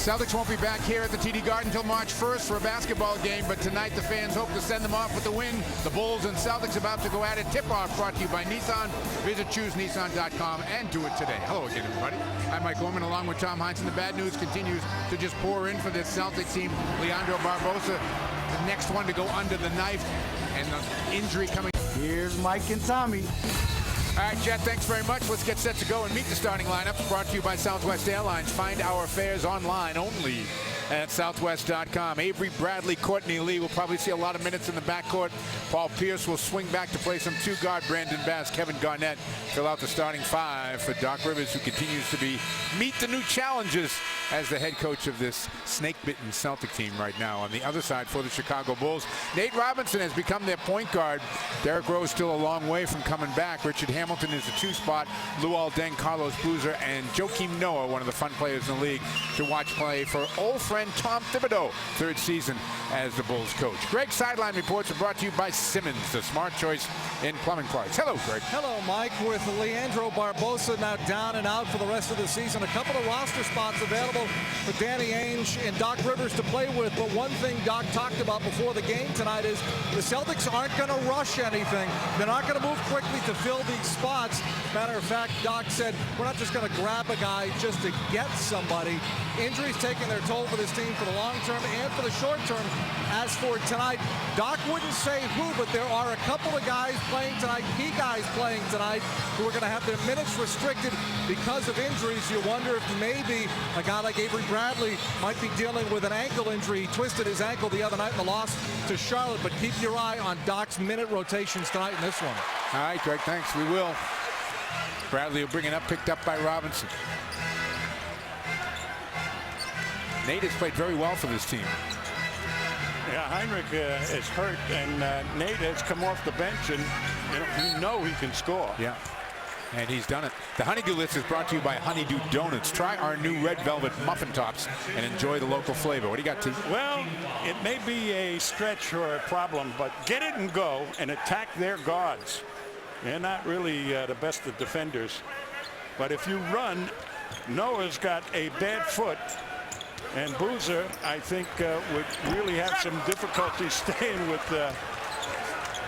Celtics won't be back here at the TD Garden until March 1st for a basketball game, but tonight the fans hope to send them off with a win. The Bulls and Celtics about to go at it. Tip-off brought to you by Nissan. Visit ChooseNissan.com and do it today. Hello again, everybody. I'm Mike Gorman along with Tom Heinz, and the bad news continues to just pour in for this Celtic team. Leandro Barbosa, the next one to go under the knife, and the injury coming. Here's Mike and Tommy. All right, Jet, thanks very much. Let's get set to go and meet the starting lineups. Brought to you by Southwest Airlines. Find our fares online only at Southwest.com. Avery Bradley, Courtney Lee will probably see a lot of minutes in the backcourt. Paul Pierce will swing back to play some two-guard. Brandon Bass, Kevin Garnett fill out the starting five for Doc Rivers, who continues to meet the new challenges as the head coach of this snake-bitten Celtic team right now. On the other side for the Chicago Bulls, Nate Robinson has become their point guard. Derrick Rose still a long way from coming back. Richard Hamilton is the two-spot. Luol Deng, Carlos Boozer, and Joakim Noah, one of the fun players in the league to watch play for old friend Tom Thibodeau, third season as the Bulls coach. Greg's sideline reports are brought to you by Simmons, the smart choice in plumbing parts. Hello, Greg. Hello, Mike. With Leandro Barbosa now down and out for the rest of the season, a couple of roster spots available for Danny Ainge and Doc Rivers to play with. But one thing Doc talked about before the game tonight is the Celtics aren't going to rush anything. They're not going to move quickly to fill these spots. Matter of fact, Doc said, we're not just going to grab a guy just to get somebody. Injuries taking their toll for this team for the long term and for the short term. As for tonight, Doc wouldn't say who, but there are a couple of guys playing tonight, key guys playing tonight, who are going to have their minutes restricted because of injuries. You wonder if maybe a guy like Avery Bradley might be dealing with an ankle injury. He twisted his ankle the other night in the loss to Charlotte, but keep your eye on Doc's minute rotations tonight in this one. All right, Greg, thanks. We will. Bradley will bring it up, picked up by Robinson. Nate has played very well for this team. Yeah, Heinrich is hurt, and Nate has come off the bench, and you know he can score. Yeah, and he's done it. The Honeydew List is brought to you by Honeydew Donuts. Try our new red velvet muffin tops and enjoy the local flavor. What do you got, T? Well, it may be a stretch or a problem, but get it and go and attack their guards. They're not really the best of defenders, but if you run, Noah's got a bad foot. And Boozer, I think, would really have some difficulty staying with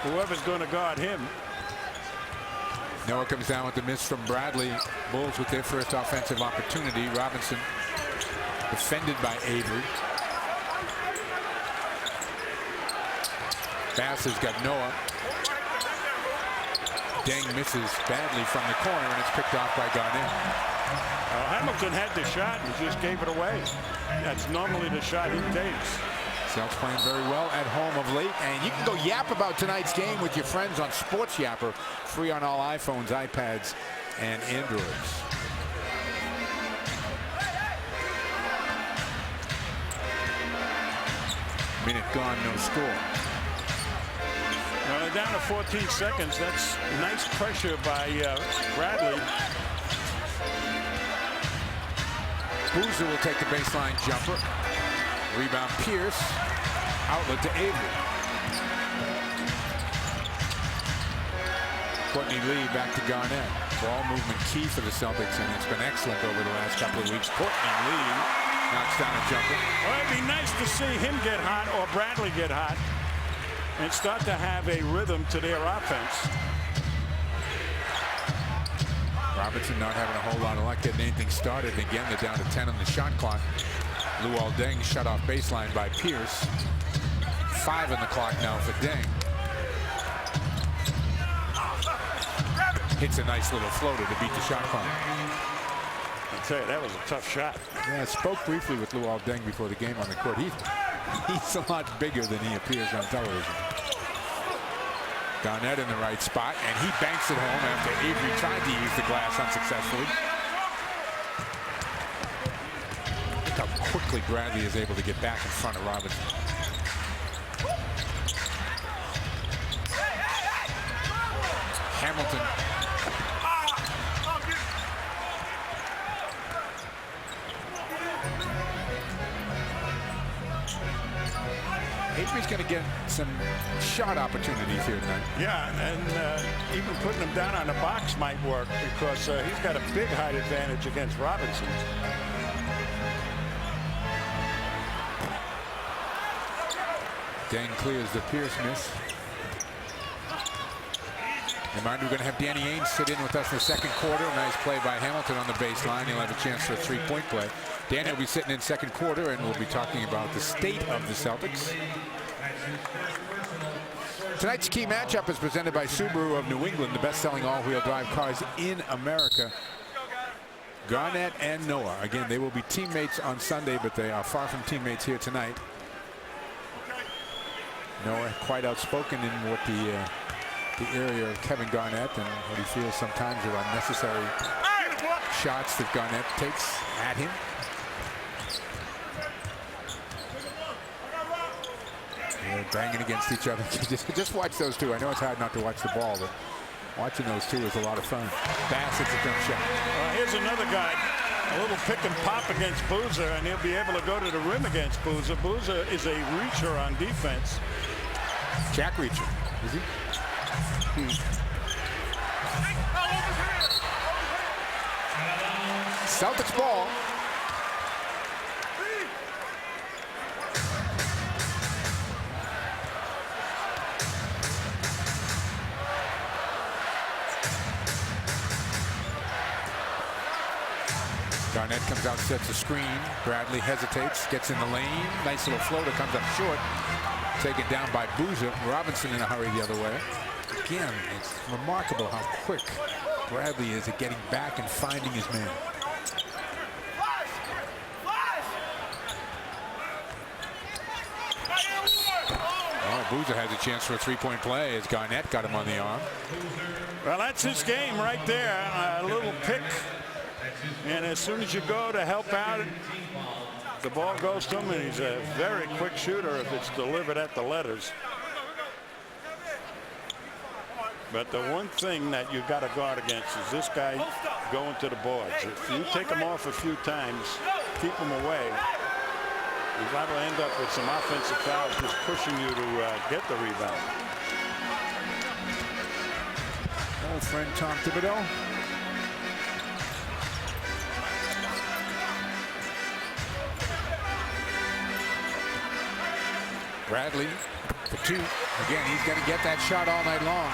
whoever's going to guard him. Noah comes down with the miss from Bradley. Bulls with their first offensive opportunity. Robinson defended by Avery. Bass has got Noah. Deng misses badly from the corner, and it's picked off by Garnett. Hamilton had the shot and just gave it away. That's normally the shot he takes. Celtics playing very well at home of late, and you can go yap about tonight's game with your friends on Sports Yapper, free on all iPhones, iPads, and Androids. Minute gone, no score. Well, they're down to 14 seconds. That's nice pressure by Bradley. Boozer will take the baseline jumper. Rebound Pierce. Outlet to Avery. Courtney Lee back to Garnett. Ball movement key for the Celtics, and it's been excellent over the last couple of weeks. Courtney Lee knocks down a jumper. Well, it'd be nice to see him get hot or Bradley get hot and start to have a rhythm to their offense. Robinson not having a whole lot of luck getting anything started. Again, they're down to 10 on the shot clock. Luol Deng shut off baseline by Pierce. 5 on the clock now for Deng. Hits a nice little floater to beat the shot clock. I'll tell you, that was a tough shot. Yeah, I spoke briefly with Luol Deng before the game on the court. He's a lot bigger than he appears on television. Garnett in the right spot, and he banks it home after Avery tried to use the glass unsuccessfully. Look how quickly Bradley is able to get back in front of Robinson. Hamilton. Avery's going to get some shot opportunities here tonight. Yeah, and even putting him down on the box might work because he's got a big height advantage against Robinson. Dang clears the Pierce miss. Reminder, we're going to have Danny Ainge sit in with us in the second quarter. Nice play by Hamilton on the baseline. He'll have a chance for a three-point play. Danny will be sitting in second quarter, and we'll be talking about the state of the Celtics. Tonight's key matchup is presented by Subaru of New England, the best-selling all-wheel drive cars in America. Garnett and Noah. Again, they will be teammates on Sunday, but they are far from teammates here tonight. Noah quite outspoken in what the area of Kevin Garnett and what he feels sometimes are unnecessary shots that Garnett takes at him. They're banging against each other. Just watch those two. I know it's hard not to watch the ball, but watching those two is a lot of fun. Bass hits a jump shot. Here's another guy. A little pick and pop against Boozer, and he'll be able to go to the rim against Boozer. Boozer is a reacher on defense. Jack reacher, is he? Celtics ball. Garnett comes out, sets a screen. Bradley hesitates, gets in the lane. Nice little floater, comes up short. Taken down by Boozer. Robinson in a hurry the other way. Again, it's remarkable how quick Bradley is at getting back and finding his man. Oh, Boozer has a chance for a three-point play as Garnett got him on the arm. Well, that's his game right there. A little pick. And as soon as you go to help out, the ball goes to him, and he's a very quick shooter if it's delivered at the letters. But the one thing that you got to guard against is this guy going to the boards. If you take him off a few times, keep him away, he's liable to end up with some offensive fouls just pushing you to get the rebound. Old friend Tom Thibodeau. Bradley, the two. Again, he's going to get that shot all night long.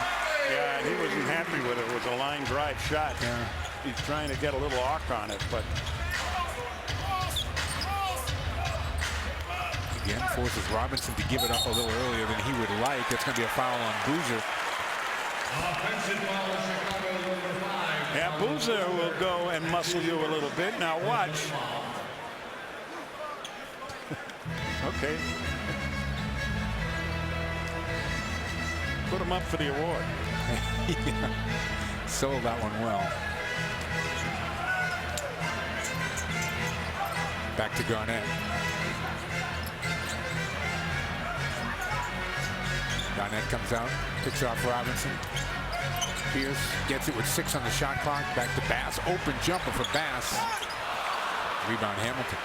Yeah, he wasn't happy with it. It was a line drive shot. Yeah. He's trying to get a little arc on it, but again forces Robinson to give it up a little earlier than he would like. That's going to be a foul on Boozer. yeah, Boozer will go and muscle you a little bit. Now watch. Okay. Put him up for the award. Yeah. Sold that one well. Back to Garnett. Garnett comes out, picks off Robinson. Pierce gets it with 6 on the shot clock. Back to Bass. Open jumper for Bass. Rebound Hamilton.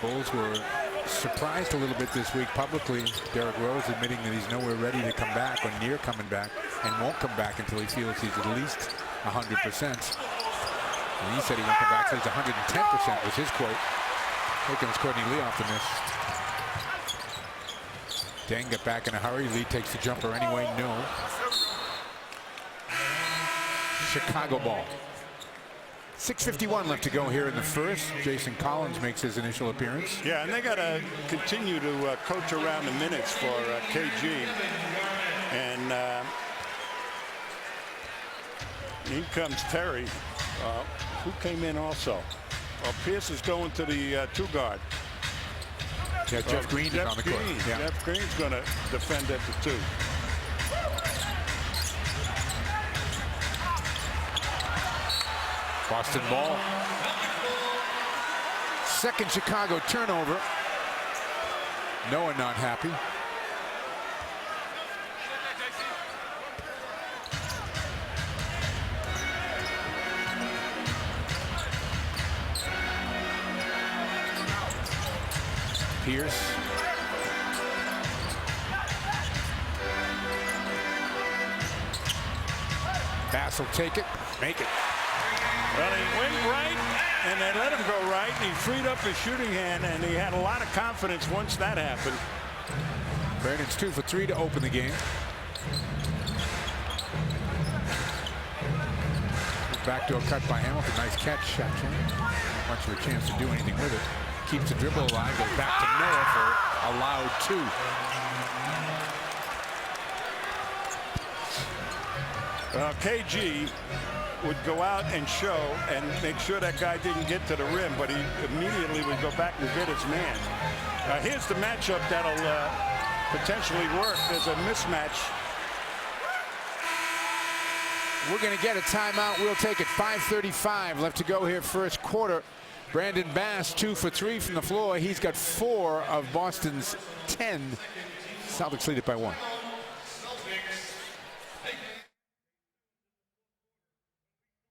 Bulls were surprised a little bit this week publicly. Derrick Rose admitting that he's nowhere ready to come back or near coming back and won't come back until he feels he's at least 100%. And he said he won't come back until he's 110% was his quote. Here comes Courtney Lee off the miss. Dang got back in a hurry. Lee takes the jumper anyway. No. Chicago ball. 6:51 left to go here in the first. Jason Collins makes his initial appearance. Yeah, and they got to continue to coach around the minutes for KG. And in comes Terry, who came in also. Pierce is going to the 2-guard. Yeah, Jeff Green is on the court. Yeah. Jeff Green's going to defend at the 2. Boston ball. Second Chicago turnover. Noah not happy. Pierce. Bass will take it, make it. Well, he went right, and they let him go right, and he freed up his shooting hand, and he had a lot of confidence once that happened. Brandon's 2 for 3 to open the game. Backdoor cut by Hamilton. Nice catch, shot change. Not much of a chance to do anything with it. Keeps the dribble alive, goes back to Noah for a loud 2. KG would go out and show and make sure that guy didn't get to the rim, but he immediately would go back and get his man. Here's the matchup that'll potentially work. There's a mismatch. We're going to get a timeout. We'll take it. 5:35 left to go here, first quarter. Brandon Bass 2 for 3 from the floor. He's got 4 of Boston's 10. Celtics lead it by 1.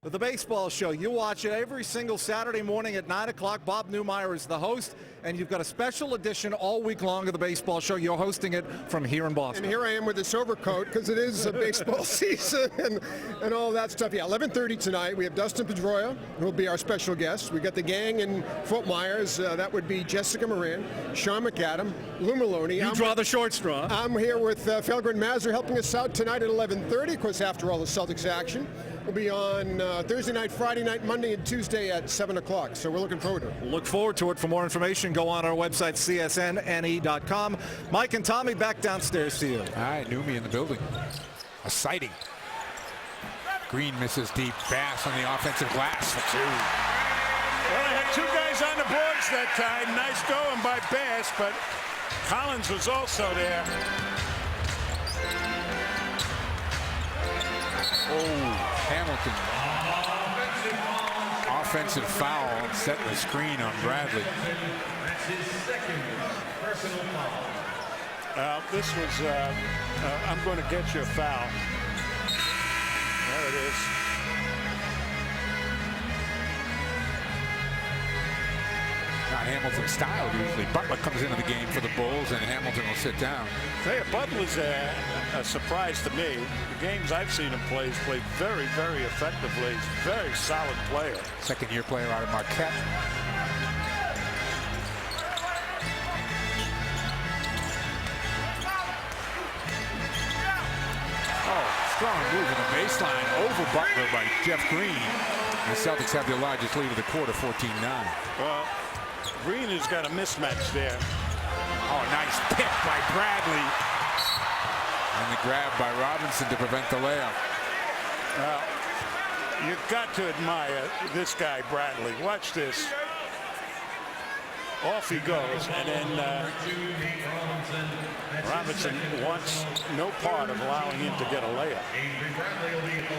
The baseball show, you watch it every single Saturday morning at 9 o'clock. Bob Newmeyer is the host, and you've got a special edition all week long of the baseball show. You're hosting it from here in Boston. And here I am with this overcoat because it is a baseball season and all that stuff. Yeah, 11:30 tonight. We have Dustin Pedroia, who will be our special guest. We got the gang in Fort Myers. That would be Jessica Moran, Sean McAdam, Lou Maloney. You draw the short straw. I'm here with Felgren Mazur helping us out tonight at 11:30. Of course, after all the Celtics action. We'll be on Thursday night, Friday night, Monday, and Tuesday at 7 o'clock. So we're looking forward to it. Look forward to it. For more information, go on our website, csnne.com. Mike and Tommy, back downstairs to you. All right, Newmy in the building. A sighting. Green misses deep. Bass on the offensive glass for 2. Well, they had 2 guys on the boards that time. Nice going by Bass, but Collins was also there. Oh, Hamilton. Offensive foul, setting the screen on Bradley. This was, I'm going to get you a foul. There it is. Not Hamilton's style usually. Butler comes into the game for the Bulls, and Hamilton will sit down. Hey, Butler's a surprise to me. The games I've seen him play, he's played very, very effectively. He's a very solid player. Second-year player out of Marquette. Oh, strong move in the baseline over Butler by Jeff Green. The Celtics have the largest lead of the quarter, 14-9. Well, Green has got a mismatch there. Oh, nice pick by Bradley. And the grab by Robinson to prevent the layup. Well, you've got to admire this guy, Bradley. Watch this. Off he goes, and then Robinson wants no part of allowing him to get a layup.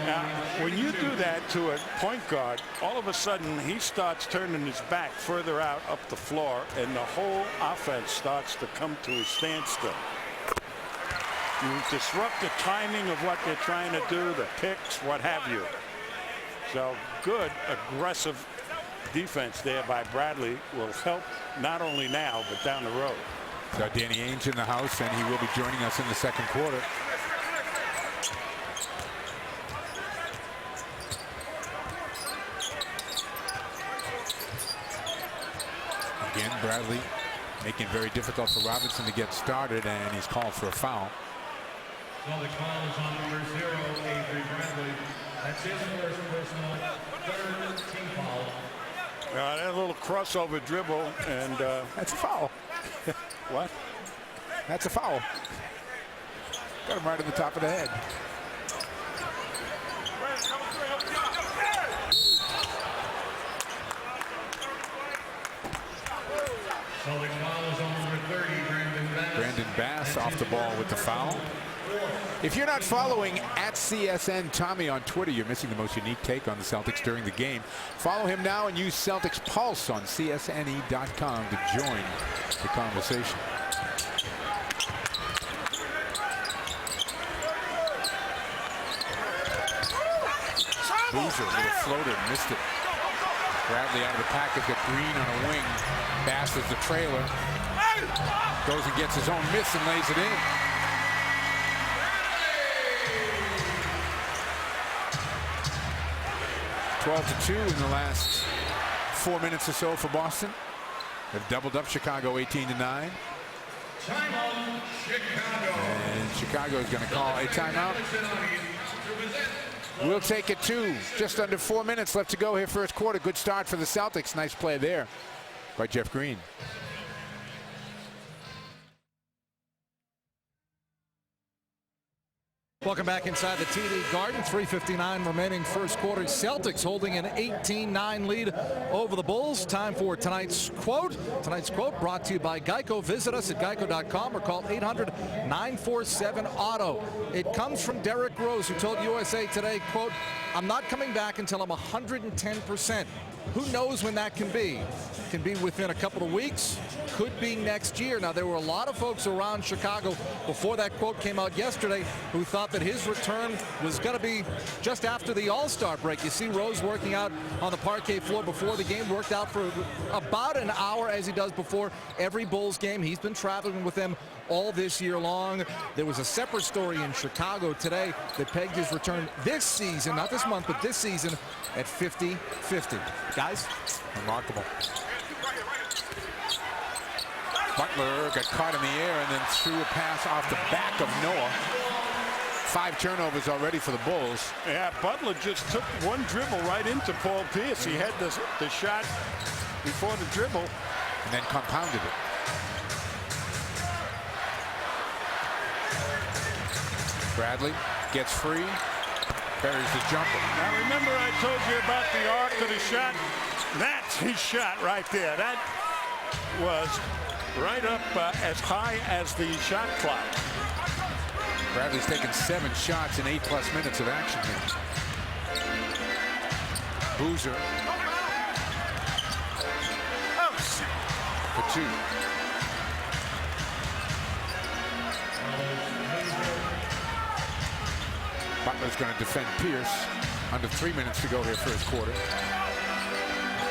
Now, when you do that to a point guard, all of a sudden he starts turning his back further out up the floor, and the whole offense starts to come to a standstill. You disrupt the timing of what they're trying to do, the picks, what have you. So good, aggressive defense there by Bradley will help not only now, but down the road. So Danny Ainge in the house, and he will be joining us in the second quarter. Again, Bradley making it very difficult for Robinson to get started, and he's called for a foul. Well, the call is on number 0, Avery Bradley. That's his first personal, third team foul. That little crossover dribble, and That's a foul. what? That's a foul. Got him right on the top of the head. So the call is on number 30, Brandon Bass. Brandon Bass off the ball with the foul. If you're not following at CSN Tommy on Twitter, you're missing the most unique take on the Celtics during the game. Follow him now and use Celtics Pulse on csne.com to join the conversation. Boozer with a floater, missed it. Bradley out of the packet, got Green on a wing. Bass is the trailer. Goes and gets his own miss and lays it in. 12-2 in the last 4 minutes or so for Boston. They've doubled up Chicago 18-9. Timeout, Chicago. And Chicago is going to call a timeout. We'll take it to just under 4 minutes left to go here first quarter. Good start for the Celtics. Nice play there by Jeff Green. Welcome back inside the TD Garden. 3:59 remaining first quarter. Celtics holding an 18-9 lead over the Bulls. Time for tonight's quote. Tonight's quote brought to you by Geico. Visit us at geico.com or call 800-947-AUTO. It comes from Derrick Rose, who told USA Today, quote, "I'm not coming back until I'm 110%. Who knows when that can be? Can be within a couple of weeks, could be next year." Now, there were a lot of folks around Chicago before that quote came out yesterday who thought that his return was going to be just after the All-Star break. You see Rose working out on the parquet floor before the game, worked out for about an hour as he does before every Bulls game. He's been traveling with them all this year long. There was a separate story in Chicago today that pegged his return this season, not this month, but this season at 50-50. Guys, remarkable. Butler got caught in the air and then threw a pass off the back of Noah. 5 turnovers already for the Bulls. Yeah, Butler just took one dribble right into Paul Pierce. He had the shot before the dribble. And then compounded it. Bradley gets free, buries the jumper. Now remember I told you about the arc of the shot? That's his shot right there. That was right up as high as the shot clock. Bradley's taken 7 shots in 8+ minutes of action here. Boozer. For 2. Butler's going to defend Pierce. Under 3 minutes to go here first quarter.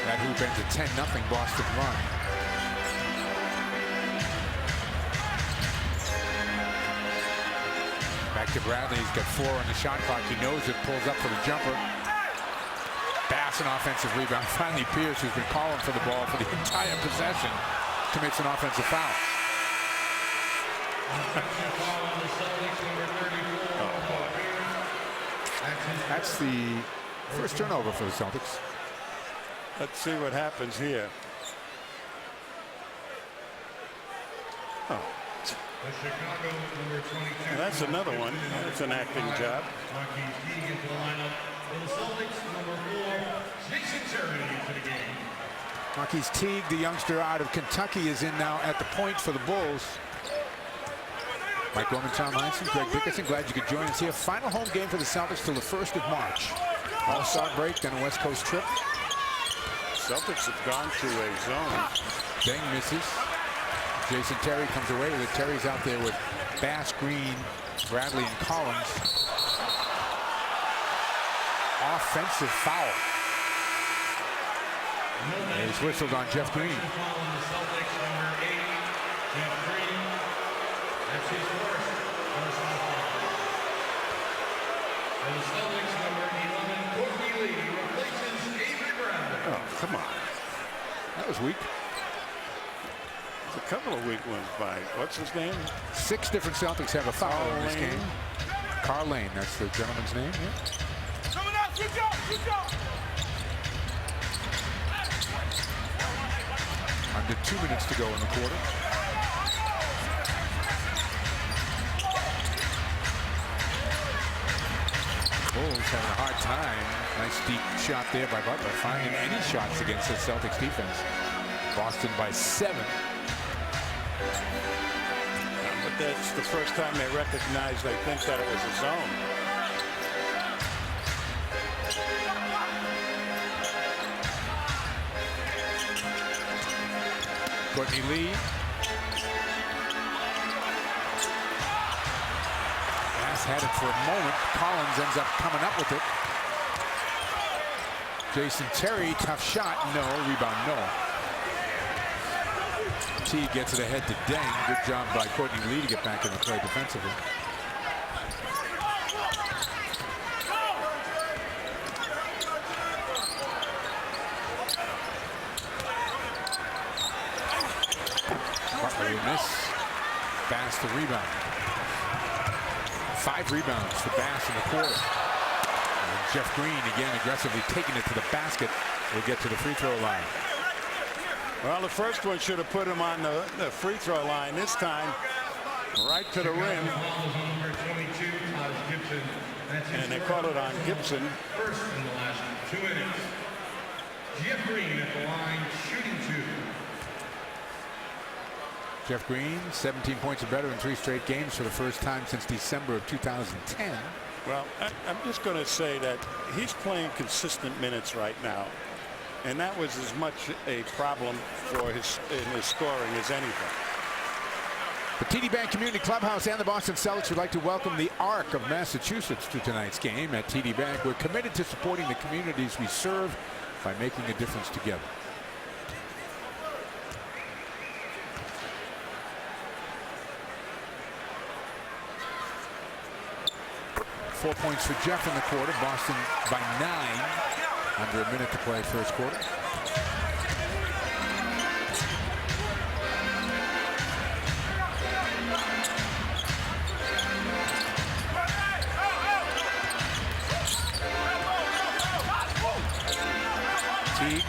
That hoop ends a 10-0 Boston run. Back to Bradley. He's got 4 on the shot clock. He knows it. Pulls up for the jumper. Bass an offensive rebound. Finally, Pierce, who's been calling for the ball for the entire possession, commits an offensive foul. That's the first turnover for the Celtics. Let's see what happens here. Oh. And that's another one. That's an acting job. Marquise Teague, the youngster out of Kentucky, is in now at the point for the Bulls. Mike Gorman, Tom Heinsohn, Greg Dickerson, glad you could join us here. Final home game for the Celtics till the 1st of March. All-Star break, then a West Coast trip. Celtics have gone to a zone. Deng misses. Jason Terry comes away with it. Terry's out there with Bass, Green, Bradley, and Collins. Offensive foul. He's whistled on Jeff Green. Oh, come on. That was weak. A couple of weak ones by, what's his name? 6 different Celtics have a foul in this game. Carl Lane, that's the gentleman's name. Yeah. Under 2 minutes to go in the quarter. Bulls having a hard time. Nice deep shot there by Butler, finding any shots against the Celtics defense. Boston by 7. But that's the first time they recognized, I think, that it was a zone. Courtney Lee. Pass had it for a moment. Collins ends up coming up with it. Jason Terry, tough shot. No. Rebound, no. T gets it ahead to Deng. Good job by Courtney Lee to get back in the play defensively. miss. Bass the rebound. 5 rebounds for Bass in the quarter. And Jeff Green again aggressively taking it to the basket. Will get to the free throw line. Well, the first one should have put him on the free throw line. This time, right to the rim. And they call it on Gibson. First in the last 2 minutes. Jeff Green at the line, shooting 2. Jeff Green, 17 points or better in 3 straight games for the first time since December of 2010. Well, I'm just going to say that he's playing consistent minutes right now. And that was as much a problem for in his scoring as anything. The TD Bank Community Clubhouse and the Boston Celtics would like to welcome the Arc of Massachusetts to tonight's game. At TD Bank, we're committed to supporting the communities we serve by making a difference together. Four points for Jeff in the quarter. Boston by 9. Under a minute to play first quarter. Teague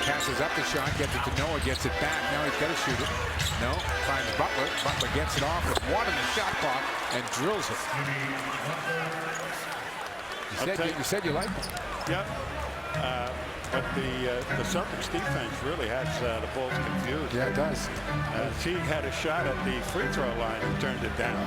passes up the shot, gets it to Noah, gets it back. Now he's got to shoot it. No, finds Butler. Butler gets it off with 1 in the shot clock and drills it. You said you liked it. Yep. But the Celtics defense really has the Bulls confused. Yeah, it does. Teague had a shot at the free throw line and turned it down.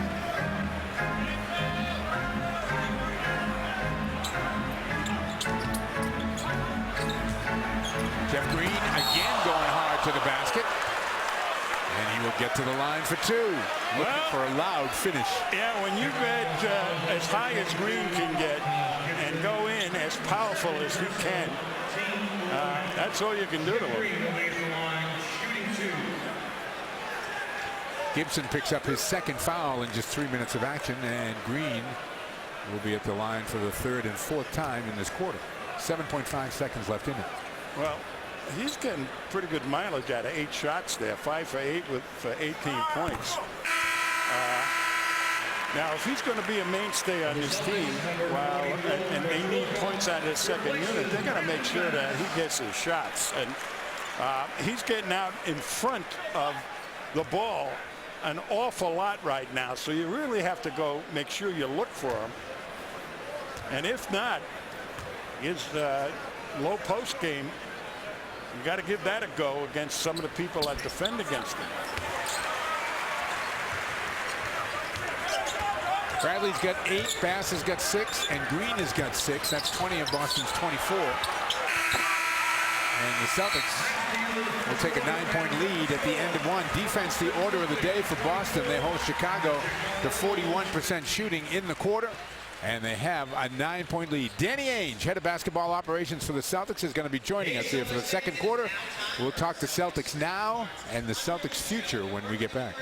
Jeff Green again going hard to the basket. And he will get to the line for 2. Looking for a loud finish. Yeah, when you get as high as Green can get and go in as powerful as he can, that's all you can do to him. Gibson picks up his 2nd foul in just 3 minutes of action, and Green will be at the line for the 3rd and 4th time in this quarter. 7.5 seconds left in it. Well, he's getting pretty good mileage out of 8 shots there. 5 for 8 with 18 points. Now, if he's going to be a mainstay on his team, and they need points out of his 2nd unit, they're going to make sure that he gets his shots. And he's getting out in front of the ball an awful lot right now. So you really have to go make sure you look for him. And if not, his low post game, you got to give that a go against some of the people that defend against him. Bradley's got 8, Bass has got 6, and Green has got 6. That's 20 of Boston's 24. And the Celtics will take a 9-point lead at the end of 1. Defense, the order of the day for Boston. They hold Chicago to 41% shooting in the quarter, and they have a 9-point lead. Danny Ainge, head of basketball operations for the Celtics, is going to be joining us here for the 2nd quarter. We'll talk to Celtics now and the Celtics' future when we get back.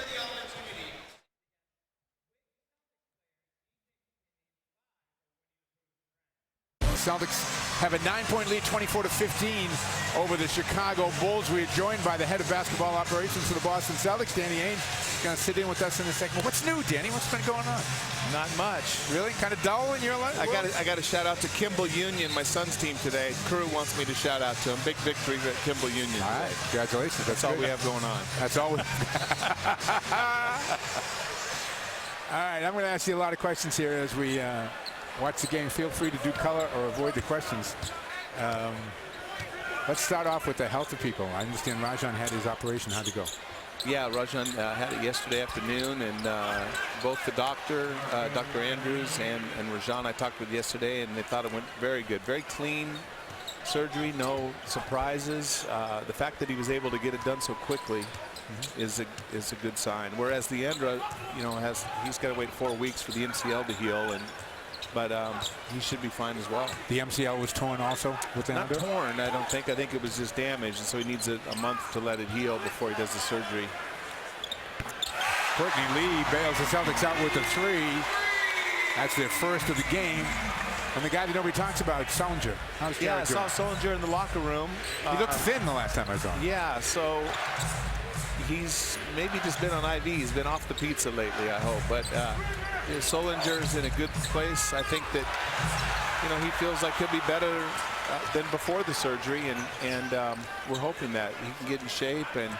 Celtics have a 9-point lead, 24-15 over the Chicago Bulls. We are joined by the head of basketball operations for the Boston Celtics, Danny Ainge. Going to sit in with us in a second. What's new, Danny? What's been going on? Not much. Really? Kind of dull in your life? I got to shout out to Kimball Union, my son's team today. Crew wants me to shout out to him. Big victory at Kimball Union. All right. Congratulations. That's all we have going on. That's all. All right. I'm going to ask you a lot of questions here as we watch the game. Feel free to do color or avoid the questions. Let's start off with the health of people. I understand Rajan had his operation. How'd it go? Yeah, Rajan had it yesterday afternoon, and both the doctor, Dr. Andrews, and Rajan I talked with yesterday, and they thought it went very good. Very clean surgery, no surprises. The fact that he was able to get it done so quickly is a good sign. Whereas Leandra, you know, he's got to wait 4 weeks for the MCL to heal, but he should be fine as well. The MCL was torn also with the Not torn, I don't think. I think it was just damaged, and so he needs a month to let it heal before he does the surgery. Courtney Lee bails the Celtics out with a 3. That's their first of the game. And the guy that nobody talks about, Sullinger. How's Jared I saw Sullinger in the locker room. He looked thin the last time I saw him. Yeah, so he's maybe just been on IV. He's been off the pizza lately, I hope. But Solinger in a good place. I think that, he feels like he'll be better than before the surgery, and we're hoping that he can get in shape. And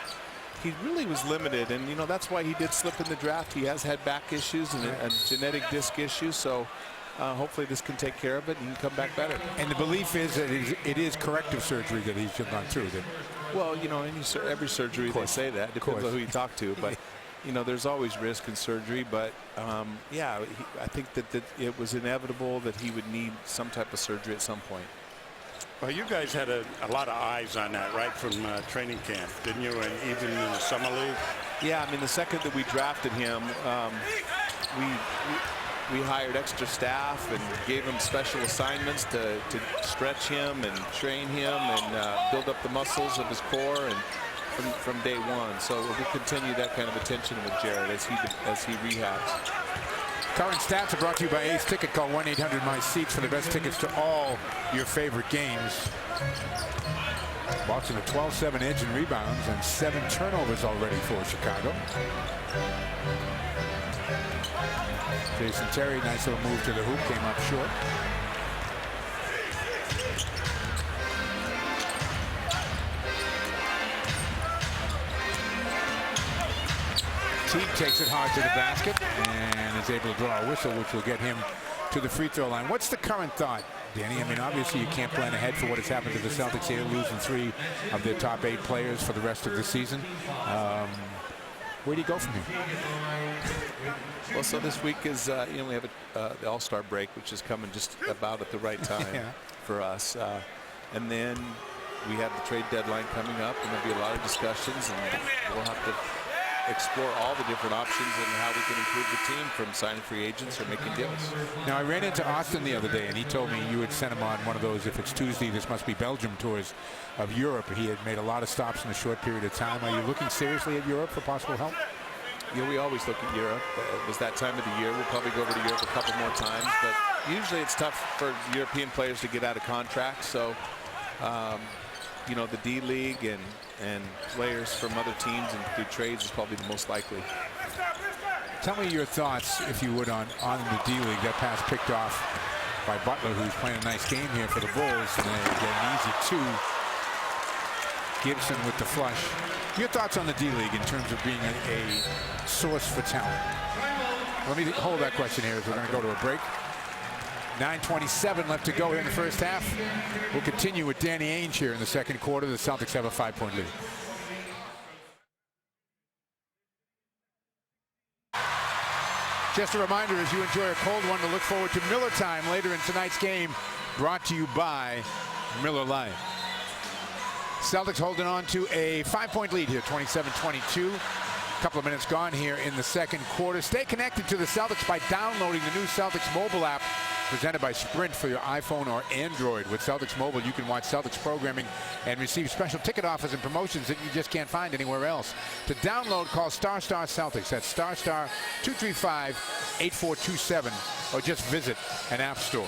he really was limited, and that's why he did slip in the draft. He has had back issues and a genetic disc issue, so hopefully this can take care of it and he can come back better. And the belief is that it is corrective surgery that he's gone through. Well, every surgery they say that. Depends on who you talk to, but there's always risk in surgery. But yeah, I think that it was inevitable that he would need some type of surgery at some point. Well, you guys had a lot of eyes on that right from training camp, didn't you? And even in the summer league. Yeah, I mean, the second that we drafted him, we hired extra staff and gave him special assignments to stretch him and train him and build up the muscles of his core and from day one. So we'll continue that kind of attention with Jared as he rehabs. Current stats are brought to you by Ace Ticket. Call 1-800-MY-SEATS for the best tickets to all your favorite games. Boston a 12-7 edge in rebounds and 7 turnovers already for Chicago. Jason Terry, nice little move to the hoop, came up short. Teague takes it hard to the basket and is able to draw a whistle, which will get him to the free throw line. What's the current thought, Danny? I mean, obviously you can't plan ahead for what has happened to the Celtics here, losing 3 of their top 8 players for the rest of the season. Where do you go from here? Well, so this week is, we have the All-Star break, which is coming just about at the right time for us. And then we have the trade deadline coming up, and there'll be a lot of discussions, and we'll have to explore all the different options and how we can improve the team, from signing free agents or making deals. Now, I ran into Austin the other day, and he told me you had sent him on one of those, if it's Tuesday, this must be Belgium tours of Europe. He had made a lot of stops in a short period of time. Are you looking seriously at Europe for possible help? We always look at Europe. It was that time of the year. We'll probably go over to Europe a couple more times, but usually it's tough for European players to get out of contract. So, the D League and players from other teams and through trades is probably the most likely. Tell me your thoughts, if you would, on the D League. That pass picked off by Butler, who's playing a nice game here for the Bulls, and they get an easy 2. Gibson with the flush. Your thoughts on the D League in terms of being a source for talent? Let me hold that question here as we're going to go to a break. 9:27 left to go here in the first half. We'll continue with Danny Ainge here in the second quarter. The Celtics have a 5-point lead. Just a reminder, as you enjoy a cold one, to look forward to Miller Time later in tonight's game, brought to you by Miller Lite. Celtics holding on to a 5-point lead here, 27-22. A couple of minutes gone here in the second quarter. Stay connected to the Celtics by downloading the new Celtics mobile app presented by Sprint for your iPhone or Android. With Celtics Mobile, you can watch Celtics programming and receive special ticket offers and promotions that you just can't find anywhere else. To download, call ** Celtics. That's ** 235-8427, or just visit an app store.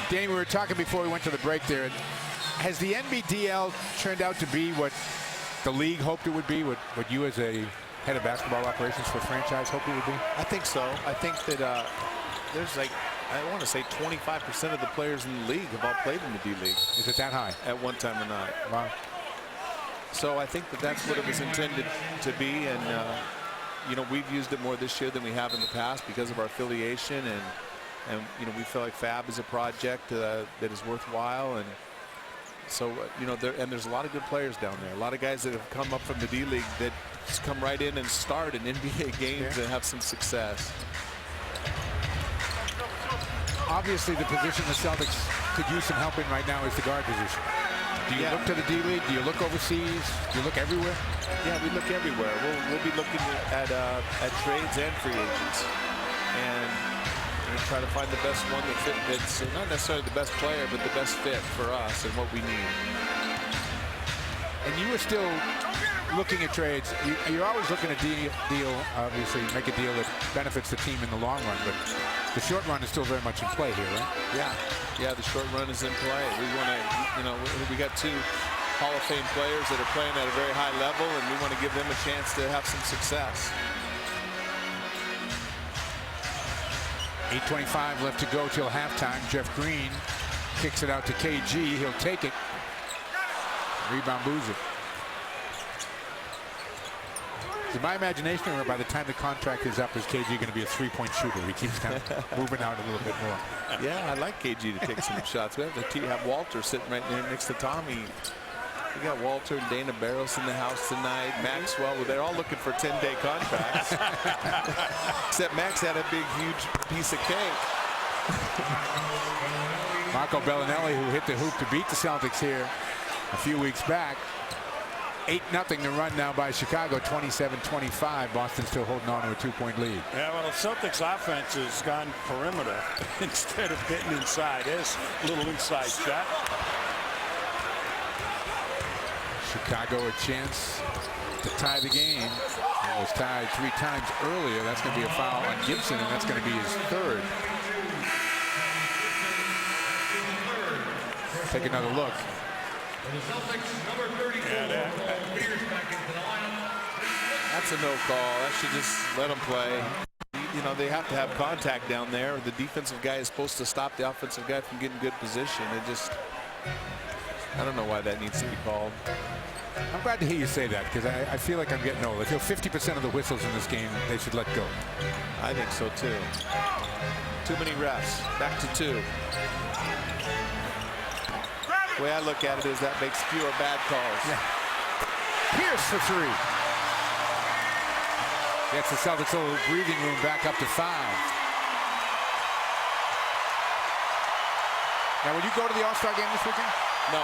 Danny, we were talking before we went to the break there. Has the NBDL turned out to be what the league hoped it would be, what you as a head of basketball operations for franchise hoped it would be? I think so. I think that there's I want to say 25% of the players in the league have all played in the D League. Is it that high? At one time or not. Wow. So I think that's what it was intended to be, and we've used it more this year than we have in the past because of our affiliation, and we feel like Fab is a project that is worthwhile, and so there's a lot of good players down there, a lot of guys that have come up from the D League that just come right in and start in NBA games and have some success. Obviously, the position the Celtics could use some help in right now is the guard position. Do you look to the D League? Do you look overseas? Do you look everywhere? Yeah, we look everywhere. We'll be looking at trades and free agents, and try to find the best one that fits, not necessarily the best player, but the best fit for us and what we need. And you were still looking at trades, you're always looking at deal, obviously, make a deal that benefits the team in the long run, but the short run is still very much in play here, right? Yeah, the short run is in play. We want to, you know, we got 2 Hall of Fame players that are playing at a very high level, and we want to give them a chance to have some success. 8:25 left to go till halftime. Jeff Green kicks it out to KG. He'll take it. Rebound Boozer. In my imagination, by the time the contract is up, is KG going to be a 3-point shooter? He keeps kind of moving out a little bit more. Yeah, I'd like KG to take some shots. We have Walter sitting right there next to Tommy. We got Walter and Dana Barros in the house tonight. Maxwell, well, they're all looking for 10-day contracts. Except Max had a big, huge piece of cake. Marco Bellinelli, who hit the hoop to beat the Celtics here a few weeks back. 8-0 the run now by Chicago, 27-25. Boston still holding on to a 2-point lead. Yeah, well, the Celtics offense has gone perimeter instead of getting inside. There's a little inside shot. Chicago a chance to tie the game. It was tied 3 times earlier. That's going to be a foul on Gibson, and that's going to be his 3rd. Take another look. That's a no call. That should just let them play. You know, they have to have contact down there. The defensive guy is supposed to stop the offensive guy from getting good position. It just, I don't know why that needs to be called. I'm glad to hear you say that, because I feel like I'm getting old. I feel 50% of the whistles in this game, they should let go. I think so, too. Too many refs. Back to 2. The way I look at it is that makes fewer bad calls. Yeah. Pierce for 3. Gets the Celtics a little breathing room back up to 5. Now, will you go to the All-Star game this weekend? No.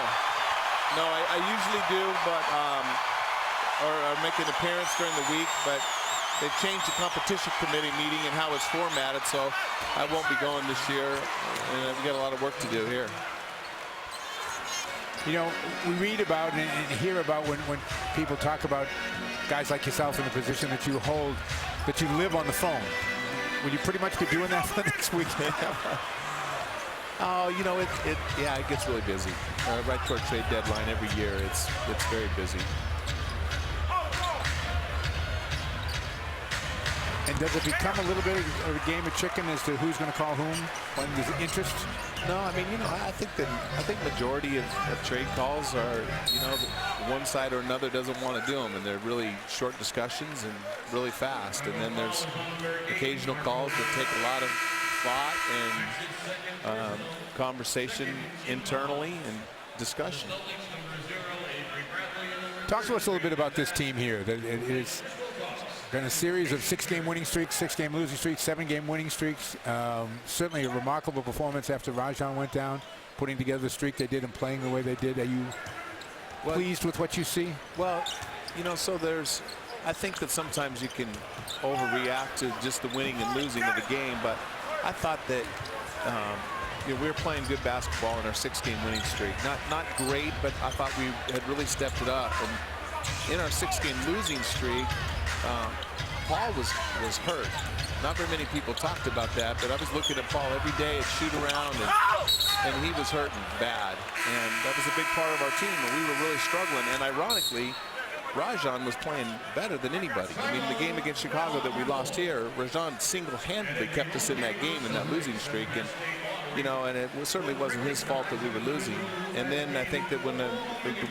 No, I usually do, but or make an appearance during the week, but they've changed the competition committee meeting and how it's formatted, so I won't be going this year, and we've got a lot of work to do here. You know, we read about and hear about when people talk about guys like yourself in the position that you hold, that you live on the phone. Will you pretty much be doing that for the next weekend? Oh, you know, yeah, it gets really busy. Right toward trade deadline every year, it's very busy. And does it become a little bit of a game of chicken as to who's going to call whom when there's interest? No, I mean, you know, I think majority of trade calls are, you know, one side or another doesn't want to do them, and they're really short discussions and really fast. And then there's occasional calls that take a lot of thought and conversation internally and discussion. Talk to us a little bit about this team here. That it is been a series of 6-game winning streaks, 6-game losing streaks, 7-game winning streaks. Certainly a remarkable performance after Rajon went down, putting together the streak they did and playing the way they did. Are you pleased with what you see? Well, you know, so I think that sometimes you can overreact to just the winning and losing of the game, but I thought that you know, we were playing good basketball in our 6-game winning streak. Not great, but I thought we had really stepped it up. And in our 6-game losing streak, Paul was hurt. Not very many people talked about that, but I was looking at Paul every day at shoot around, and he was hurting bad. And that was a big part of our team, and we were really struggling. And ironically, Rajon was playing better than anybody. I mean, the game against Chicago that we lost here, Rajon single-handedly kept us in that game in that losing streak. And you know, and it certainly wasn't his fault that we were losing. And then I think that when the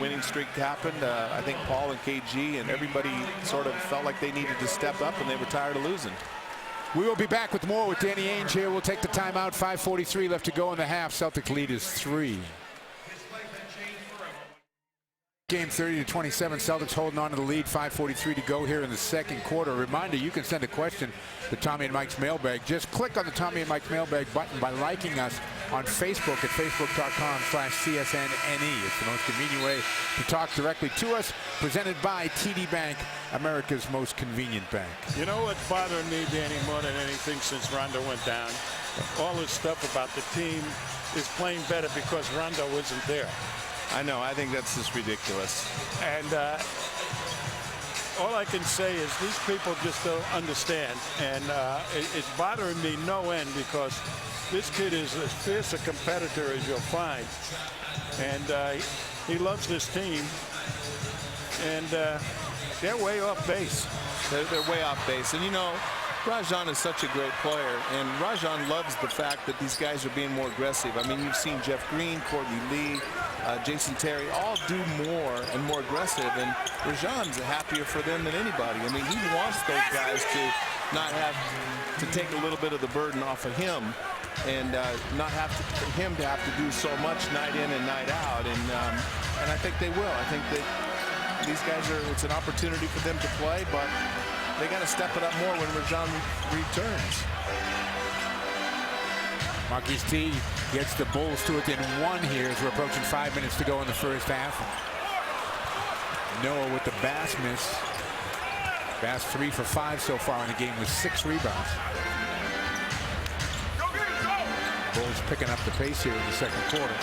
winning streak happened, I think Paul and KG and everybody sort of felt like they needed to step up, and they were tired of losing. We will be back with more with Danny Ainge here. We'll take the timeout. 5:43 left to go in the half. Celtic lead is 3. Game 30-27. Celtics holding on to the lead. 5:43 to go here in the second quarter. A reminder, you can send a question to Tommy and Mike's mailbag. Just click on the Tommy and Mike's mailbag button by liking us on Facebook at facebook.com/CSNNE. It's the most convenient way to talk directly to us. Presented by TD Bank, America's most convenient bank. You know what bothered me, Danny, more than anything since Rondo went down? All this stuff about the team is playing better because Rondo isn't there. I know. I think that's just ridiculous. And all I can say is these people just don't understand, and it's bothering me no end because this kid is as fierce a competitor as you'll find, and he loves this team, and they're way off base. They're way off base, and you know, Rajon is such a great player, and Rajon loves the fact that these guys are being more aggressive. I mean, you've seen Jeff Green, Courtney Lee, Jason Terry all do more and more aggressive, and Rajon's happier for them than anybody. I mean, he wants those guys to not have to take a little bit of the burden off of him, and not have him to have to do so much night in and night out, and I think they will. I think that these guys it's an opportunity for them to play, but they got to step it up more when Rajon returns. Marquis T gets the Bulls to within one here as we're approaching 5 minutes to go in the first half. Noah with the Bass miss. Bass 3 for 5 so far in the game with 6 rebounds. Bulls picking up the pace here in the second quarter.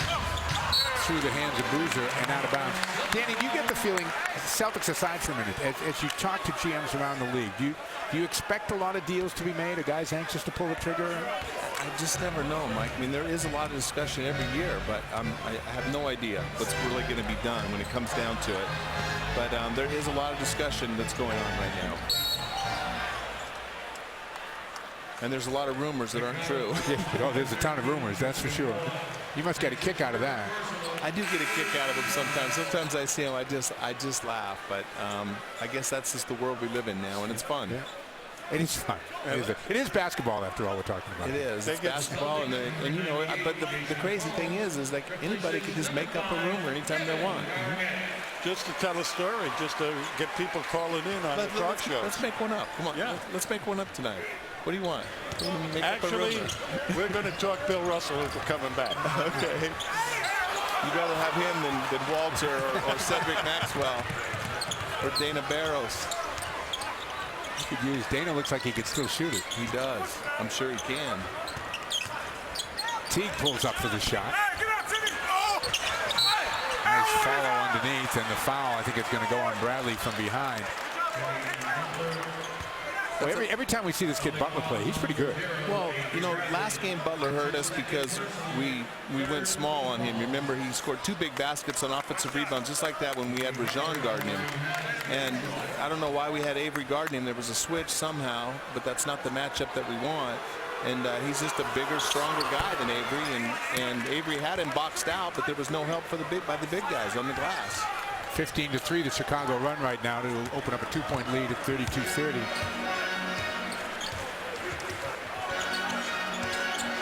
Through the hands of Boozer and out of bounds. Danny, do you get the feeling, Celtics aside for a minute, as you talk to GMs around the league, do you expect a lot of deals to be made? Are guys anxious to pull the trigger? I just never know, Mike. I mean, there is a lot of discussion every year, but I have no idea what's really going to be done when it comes down to it. But there is a lot of discussion that's going on right now. And there's a lot of rumors that aren't true. Oh, there's a ton of rumors, that's for sure. You must get a kick out of that. I do get a kick out of them sometimes. Sometimes I see them, I just laugh. But I guess that's just the world we live in now, and it's fun. Yeah. It is fun. It is basketball, after all, we're talking about. It is. It's basketball, and you know. But the crazy thing is like anybody can just make up a rumor anytime they want. Just to tell a story, just to get people calling in on the talk shows. Let's make one up. Come on. Yeah. Let's make one up tonight. What do you want? Actually, we're going to talk Bill Russell into coming back. Okay. You'd rather have him than Walter or Cedric Maxwell or Dana Barros. You could use Dana. Looks like he could still shoot it. He does. I'm sure he can. Teague pulls up for the shot. Nice follow underneath, and the foul, I think it's going to go on Bradley from behind. Well, every time we see this kid Butler play, he's pretty good. Well, you know, last game Butler hurt us because we went small on him. Remember, he scored 2 big baskets on offensive rebounds, just like that when we had Rajon guarding him. And I don't know why we had Avery guarding him. There was a switch somehow, but that's not the matchup that we want. And he's just a bigger, stronger guy than Avery. And Avery had him boxed out, but there was no help by the big guys on the glass. 15-3, the Chicago run right now to open up a 2-point lead at 32-30.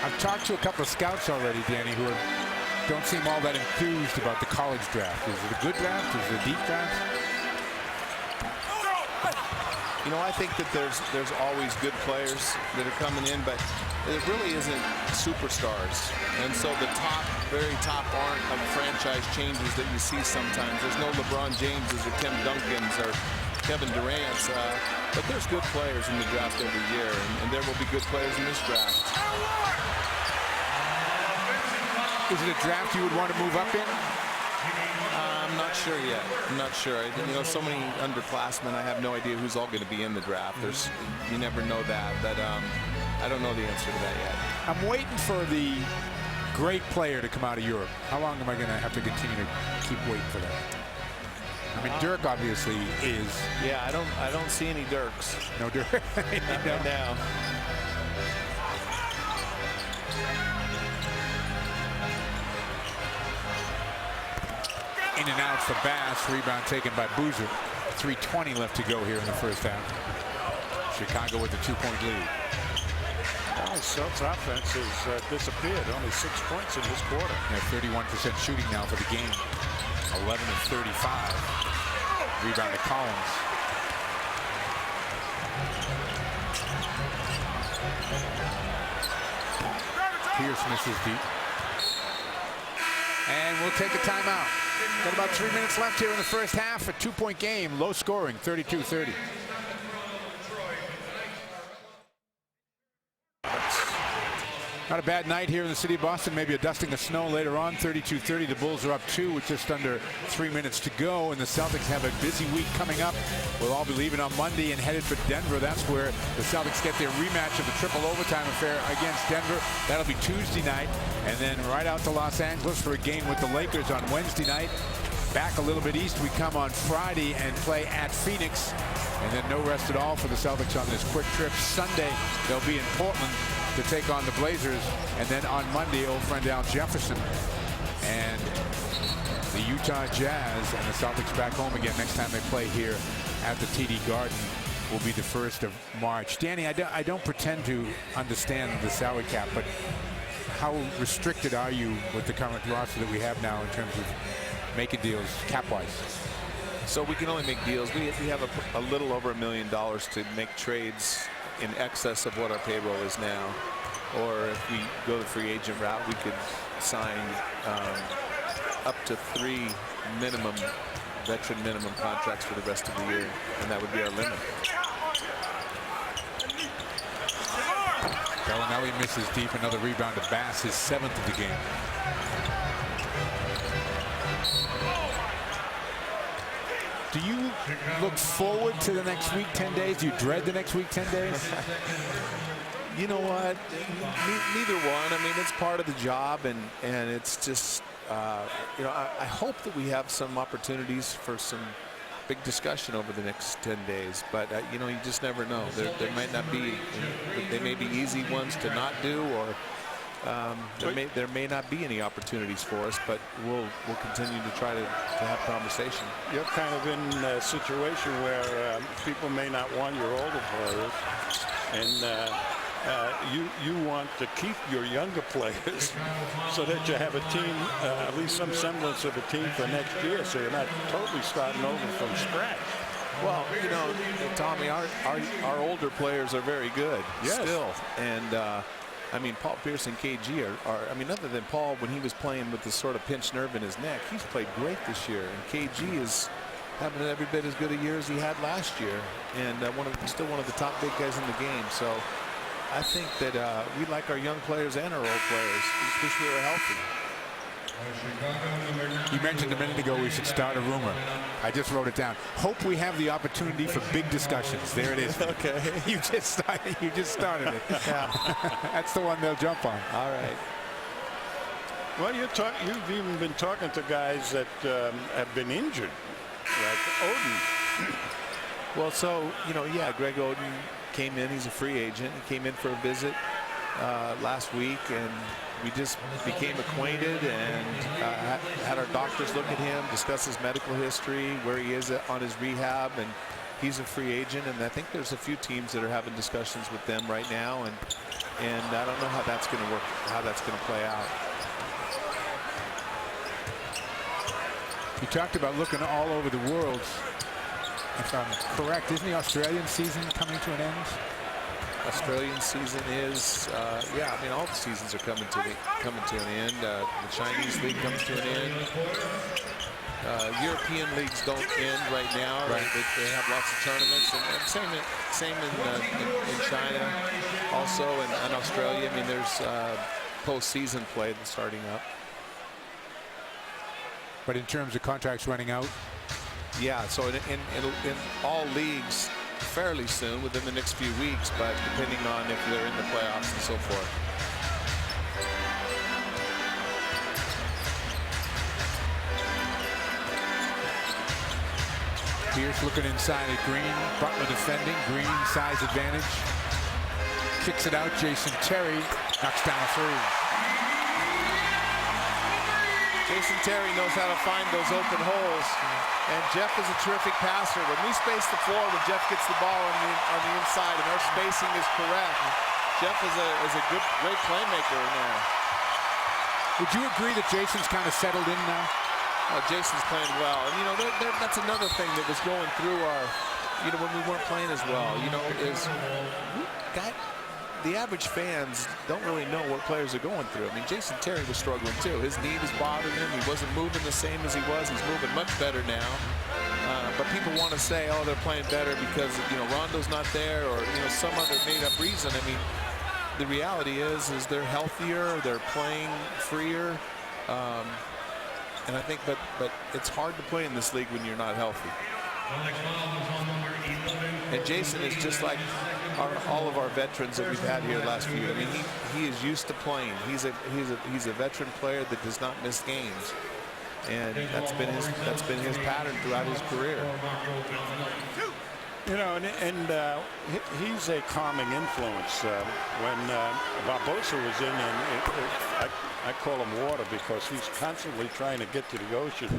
I've talked to a couple of scouts already, Danny, who don't seem all that enthused about the college draft. Is it a good draft? Is it a deep draft? You know, I think that there's always good players that are coming in, but it really isn't superstars. And so the very top aren't like franchise changes that you see sometimes. There's no LeBron Jameses or Tim Duncans or Kevin Durant's, but there's good players in the draft every year, and there will be good players in this draft. Is it a draft you would want to move up in? I'm not sure yet. I'm not sure. You know, so many underclassmen, I have no idea who's all going to be in the draft. You never know that, but I don't know the answer to that yet. I'm waiting for the great player to come out of Europe. How long am I going to have to continue to keep waiting for that? I mean, Dirk obviously is. Yeah, I don't see any Dirks. No Dirk. Not right now. In and out for Bass. Rebound taken by Boozer. 3:20 left to go here in the first half. Chicago with a 2-point lead. Oh, Celtics offense has disappeared. Only 6 points in this quarter. Yeah, 31% shooting now for the game. 11 of 35. Rebound to Collins. Pierce misses deep. And we'll take a timeout. Got about 3 minutes left here in the first half. A 2-point game, low scoring, 32-30. Not a bad night here in the city of Boston. Maybe a dusting of snow later on. 32-30. The Bulls are up 2 with just under 3 minutes to go. And the Celtics have a busy week coming up. We'll all be leaving on Monday and headed for Denver. That's where the Celtics get their rematch of the triple overtime affair against Denver. That'll be Tuesday night. And then right out to Los Angeles for a game with the Lakers on Wednesday night. Back a little bit east, we come on Friday and play at Phoenix. And then no rest at all for the Celtics on this quick trip. Sunday, they'll be in Portland to take on the Blazers. And then on Monday, old friend Al Jefferson and the Utah Jazz and the Celtics back home again. Next time they play here at the TD Garden will be the 1st of March. Danny, I don't pretend to understand the salary cap, but how restricted are you with the current roster that we have now in terms of making deals cap-wise? So we can only make deals. We have a little over $1 million to make trades in excess of what our payroll is now. Or if we go the free agent route, we could sign up to 3 veteran minimum contracts for the rest of the year, and that would be our limit. Gallinelli misses deep. Another rebound to Bass, his 7th of the game. Do you look forward to the next week, 10 days? Do you dread the next week, 10 days? You know what? Neither one. I mean, it's part of the job, and it's just, you know, I hope that we have some opportunities for some big discussion over the next 10 days. But, you know, you just never know. There might not be, they may be easy ones to not do, or there may not be any opportunities for us, but we'll continue to try to have conversation. You're kind of in a situation where people may not want your older players, and you want to keep your younger players so that you have a team, at least some semblance of a team for next year, so you're not totally starting over from scratch. Well, you know, Tommy, our older players are very good still, and I mean, Paul Pierce and KG are, I mean, other than Paul, when he was playing with this sort of pinched nerve in his neck, he's played great this year. And KG is having every bit as good a year as he had last year, and still one of the top big guys in the game. So I think that we like our young players and our old players. We wish we were healthy. You mentioned a minute ago we should start a rumor. I just wrote it down. Hope we have the opportunity for big discussions. There it is. Okay. You just started it. Yeah. That's the one they'll jump on. All right. Well, you've even been talking to guys that have been injured, like Oden. Well, so, you know, yeah, Greg Oden came in. He's a free agent. He came in for a visit last week, and we just became acquainted and had our doctors look at him, discuss his medical history, where he is on his rehab, and he's a free agent. And I think there's a few teams that are having discussions with them right now, and I don't know how that's going to work, how that's going to play out. You talked about looking all over the world. If I'm correct, isn't the Australian season coming to an end? Australian season is, yeah, I mean, all the seasons are coming to an end. The Chinese league comes to an end. European leagues don't end right now. Right. They have lots of tournaments, and same in China, also, and Australia. I mean, there's postseason play that's starting up. But in terms of contracts running out, yeah. So in all leagues, fairly soon, within the next few weeks, but depending on if they're in the playoffs and so forth. Pierce looking inside at Green. Butler defending. Green size advantage. Kicks it out. Jason Terry knocks down a three. Jason Terry knows how to find those open holes, and Jeff is a terrific passer. When we space the floor, when Jeff gets the ball on the inside and our spacing is correct, Jeff is a great playmaker in there. Would you agree that Jason's kind of settled in now? Oh, Jason's playing well, and you know that's another thing that was going through our, you know, when we weren't playing as well. You know, the average fans don't really know what players are going through. I mean, Jason Terry was struggling too. His knee was bothering him. He wasn't moving the same as he was. He's moving much better now. But people want to say, oh, they're playing better because, you know, Rondo's not there, or, you know, some other made-up reason. I mean, the reality is they're healthier, they're playing freer, and I think, but it's hard to play in this league when you're not healthy. And Jason is just like all of our veterans that we've had here last few years. I mean, he is used to playing. He's a veteran player that does not miss games, and that's been his pattern throughout his career. You know, and he's a calming influence. When Barbosa was in, and I call him water because he's constantly trying to get to the ocean.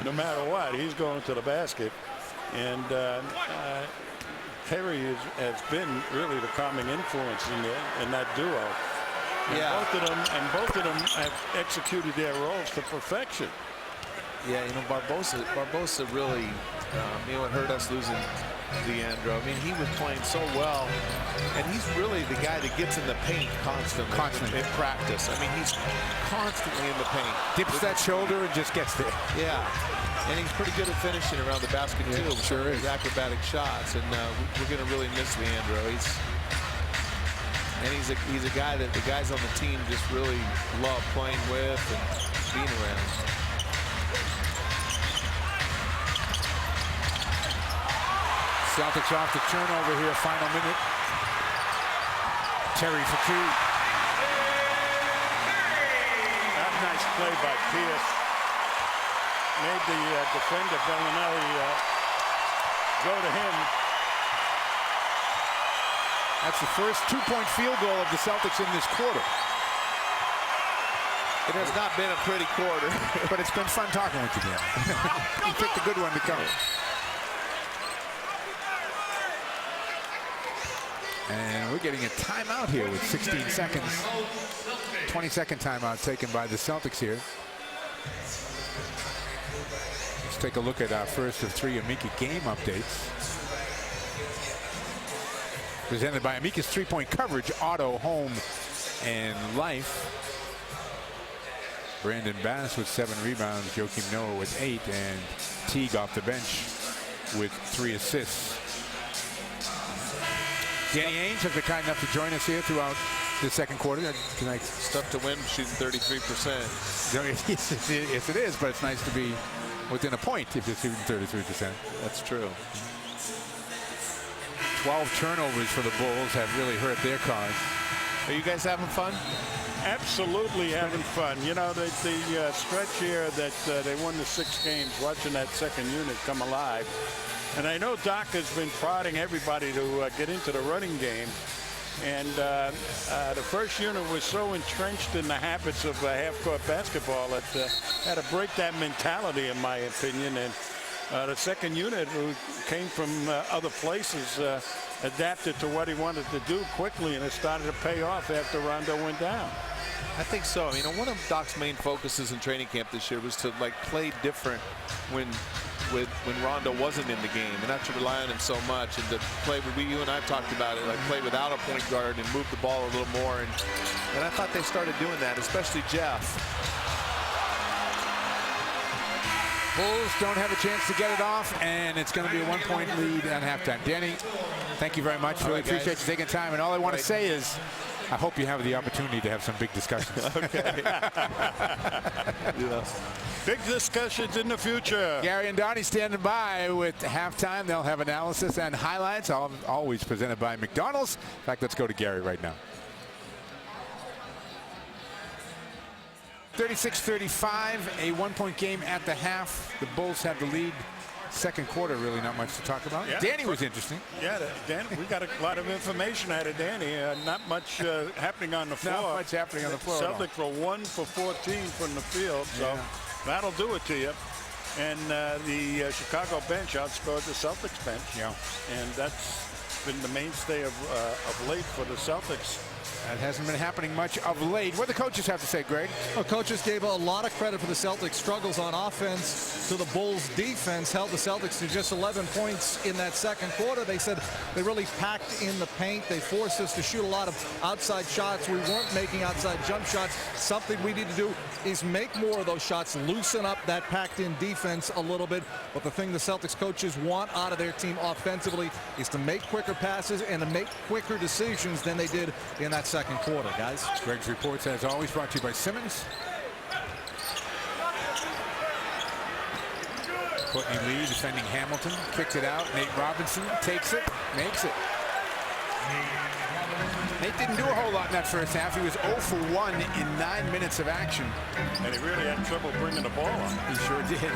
No matter what, he's going to the basket. And Terry has been really the calming influence in that duo. And Yeah. both of them have executed their roles to perfection. Yeah, you know, Barbosa really, you know, it hurt us losing Leandro. I mean, he was playing so well, and he's really the guy that gets in the paint constantly in practice. I mean, he's constantly in the paint. Dips that shoulder and just gets there. Yeah, and he's pretty good at finishing around the basket too. With sure is. his acrobatic shots, and we're going to really miss Leandro. He's a guy that the guys on the team just really love playing with and being around. Celtics off the turnover here, final minute. Terry for two. That nice play by Pierce. Made the defender, Bellinelli, go to him. That's the first two-point field goal of the Celtics in this quarter. It has not been a pretty quarter. But it's been fun talking with you, Dan. You picked a good one to come. And we're getting a timeout here with 16 seconds. 20-second timeout taken by the Celtics here. Let's take a look at our first of three Amica game updates. Presented by Amica's three-point coverage, auto, home, and life. Brandon Bass with 7 rebounds, Joakim Noah with 8, and Teague off the bench with 3 assists. Danny Ainge has been kind enough to join us here throughout the second quarter. Tonight. It's tough to win shooting 33%. Yes, it is, but it's nice to be within a point if you're shooting 33%. That's true. 12 turnovers for the Bulls have really hurt their cause. Are you guys having fun? Absolutely having fun. You know, the stretch here that they won the 6 games, watching that second unit come alive. And I know Doc has been prodding everybody to get into the running game. And the first unit was so entrenched in the habits of half-court basketball that had to break that mentality, in my opinion. And the second unit, who came from other places, adapted to what he wanted to do quickly, and it started to pay off after Rondo went down. I think so. You know, one of Doc's main focuses in training camp this year was to play different when Rondo wasn't in the game, and not to rely on him so much, and to play with, you and I talked about it, play without a point guard and move the ball a little more, and I thought they started doing that, especially Jeff. Bulls don't have a chance to get it off, and it's going to be a 1-point lead at halftime. Danny, thank you very much. Really appreciate you taking time, and all I want to say is I hope you have the opportunity to have some big discussions. Okay. Yeah. Big discussions in the future. Gary and Donnie standing by with halftime. They'll have analysis and highlights, always presented by McDonald's. In fact, let's go to Gary right now. 36-35, a 1-point game at the half. The Bulls have the lead. Second quarter, really not much to talk about. Yeah. Danny was interesting. Yeah, Danny, we got a lot of information out of Danny. Not much happening on the floor. Not much happening on the floor. Celtics were 1 for 14 from the field, so that'll do it to you. And the Chicago bench outscored the Celtics bench. Yeah. And that's been the mainstay of late for the Celtics. That hasn't been happening much of late. What do the coaches have to say, Greg? Well, coaches gave a lot of credit for the Celtics' struggles on offense to the Bulls' defense. Held the Celtics to just 11 points in that second quarter. They said they really packed in the paint. They forced us to shoot a lot of outside shots. We weren't making outside jump shots. Something we need to do is make more of those shots, loosen up that packed-in defense a little bit. But the thing the Celtics coaches want out of their team offensively is to make quicker passes and to make quicker decisions than they did in that second quarter, guys. Greg's reports, as always, brought to you by Simmons. Courtney Lee defending Hamilton. Kicked it out. Nate Robinson takes it, makes it. Nate didn't do a whole lot in that first half. He was 0 for 1 in 9 minutes of action. And he really had trouble bringing the ball up. He sure did.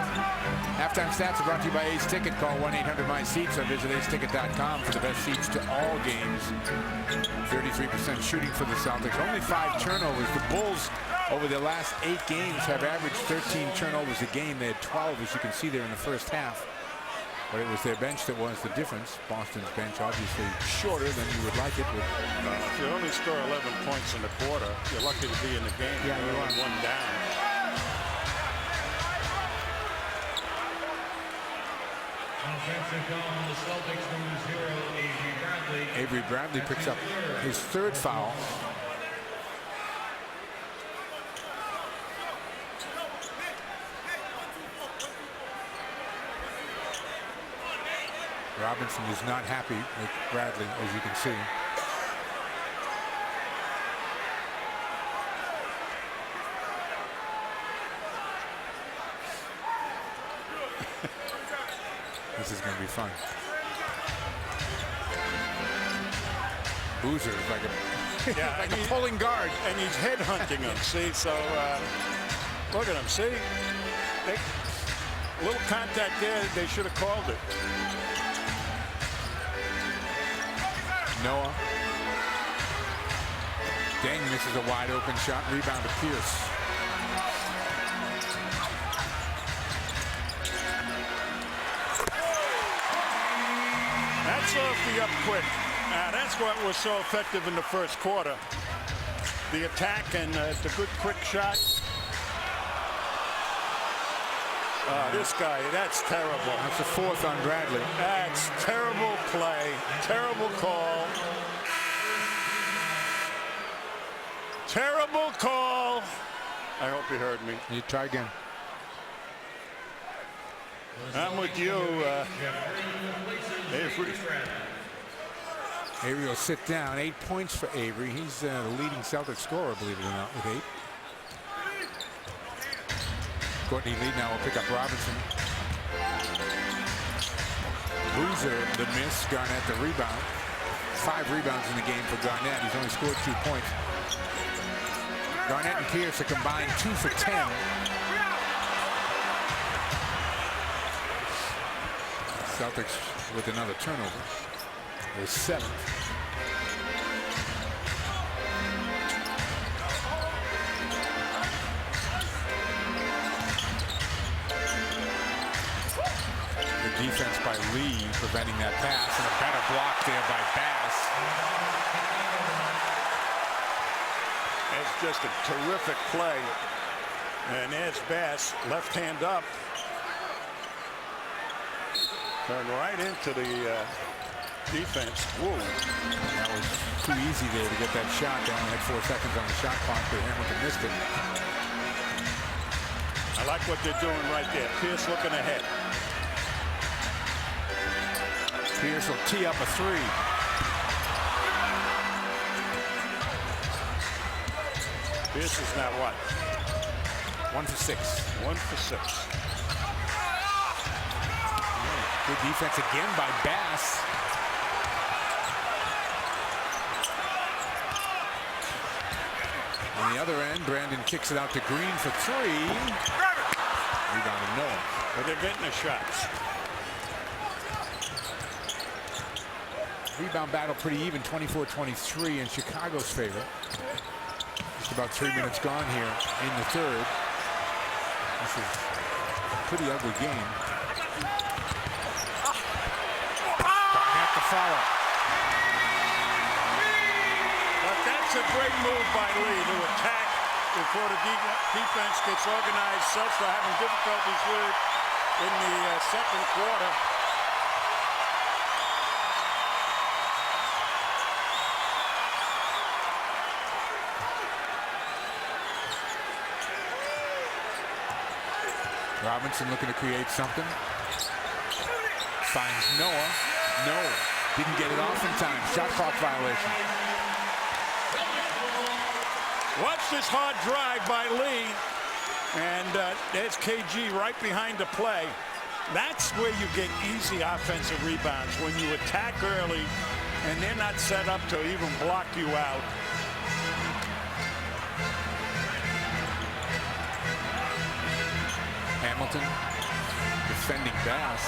Halftime stats are brought to you by Ace Ticket. Call 1-800-MY-SEATS or visit aceticket.com for the best seats to all games. 33% shooting for the Celtics. Only 5 turnovers. The Bulls, over their last 8 games, have averaged 13 turnovers a game. They had 12, as you can see there in the first half. But it was their bench that was the difference. Boston's bench obviously shorter than you would like it. With, if you only score 11 points in the quarter, you're lucky to be in the game. Yeah, you are. One down. Offensive foul on the Celtics, number 0, Avery Bradley. Avery Bradley picks up his 3rd foul. Robinson is not happy with Bradley, as you can see. This is going to be fun. Boozer is like a, like a pulling guard. And he's headhunting him. See, so look at him. See, a little contact there. They should have called it. Noah. Deng misses a wide open shot. Rebound to Pierce. That's off the up quick. That's what was so effective in the first quarter. The attack and the good quick shot. This guy, that's terrible. That's the 4th on Bradley. That's terrible play, terrible call. Terrible call. I hope you heard me. You try again. I'm with you, Avery. Avery will sit down. 8 points for Avery. He's the leading Celtic scorer, believe it or not, with 8. Courtney Lee now will pick up Robinson. Boozer the miss. Garnett the rebound. 5 rebounds in the game for Garnett. He's only scored 2 points. Garnett and Pierce are combined 2 for 10. Celtics with another turnover. Their 7th. Defense by Lee preventing that pass, and a better block there by Bass. It's just a terrific play. And there's Bass, left hand up. Turned right into the defense. Whoa. That was too easy there to get that shot. They only had 4 seconds on the shot clock, but Hamilton missed it. I like what they're doing right there. Pierce looking ahead. Pierce will tee up a 3. Pierce is now what? 1 for 6. 1 for 6. Good defense again by Bass. On the other end, Brandon kicks it out to Green for 3. Rebound to Noah. But they're getting the shots. Rebound battle pretty even, 24-23 in Chicago's favor. Just about 3 minutes gone here in the 3rd. This is a pretty ugly game. Garnett the follow. But that's That's a great move by Lee to attack before the defense gets organized. Celtics are having difficulties with it in the second quarter. Robinson looking to create something. Finds Noah. No, didn't get it off in time. Shot clock violation. Watch this hard drive by Lee. And there's KG right behind the play. That's where you get easy offensive rebounds, when you attack early and they're not set up to even block you out. Hamilton defending Bass.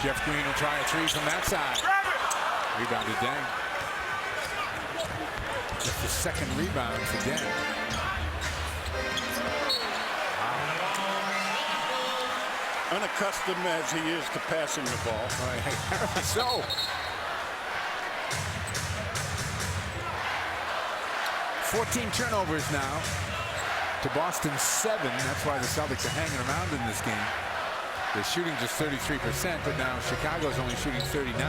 Jeff Green will try a three from that side. Rebounded Deng. Just the second rebound for Deng. Unaccustomed as he is to passing the ball. So. 14 turnovers now to Boston's 7. That's why the Celtics are hanging around in this game. They're shooting just 33%, but now Chicago's only shooting 39%.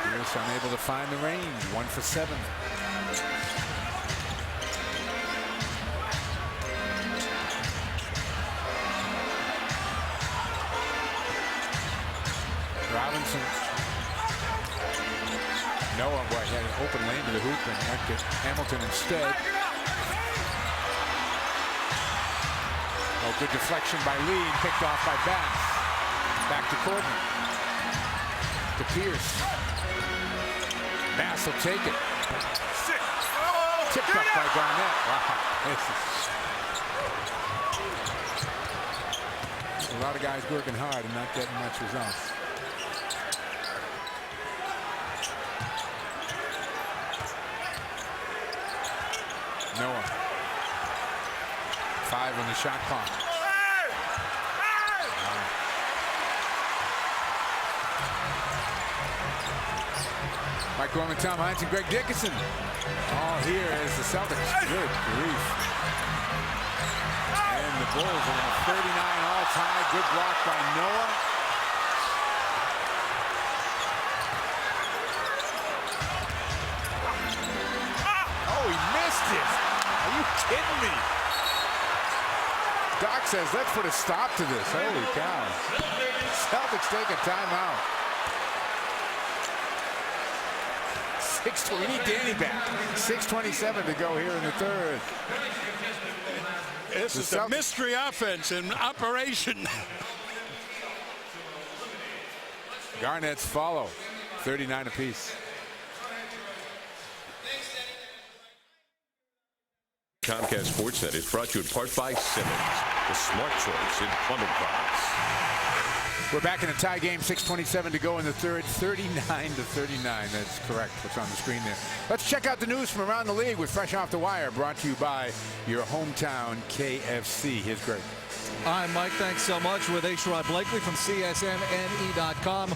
Pierce unable to find the range. 1 for 7. Robinson. Noah, boy, he had an open lane to the hoop and went to Hamilton instead. Oh, good deflection by Lee and picked off by Bass. Back to Courtney. To Pierce. Bass will take it. Tipped up by Garnett. Wow. This is a lot of guys working hard and not getting much results. Noah. 5 on the shot clock. Mike Gorman, Tom Hines, and Greg Dickinson. All here is the Celtics. Good grief. And the Bulls are in a 39 all tie. Good block by Noah. Oh, he missed it. Are you kidding me? Doc says, let's put a stop to this. Holy cow. Celtics take a timeout. 6:20. We need Danny back. 6:27 to go here in the third. This is the mystery offense in operation. Garnett's follow. 39 apiece. Comcast Sportsnet is brought to you in part by Simmons, the smart choice in plumbing products. We're back in a tie game. 6:27 to go in the third. 39-39. That's correct. What's on the screen there. Let's check out the news from around the league with Fresh Off the Wire, brought to you by your hometown KFC. Here's Greg. Hi, Mike. Thanks so much. With A. Blakely from CSNNE.com.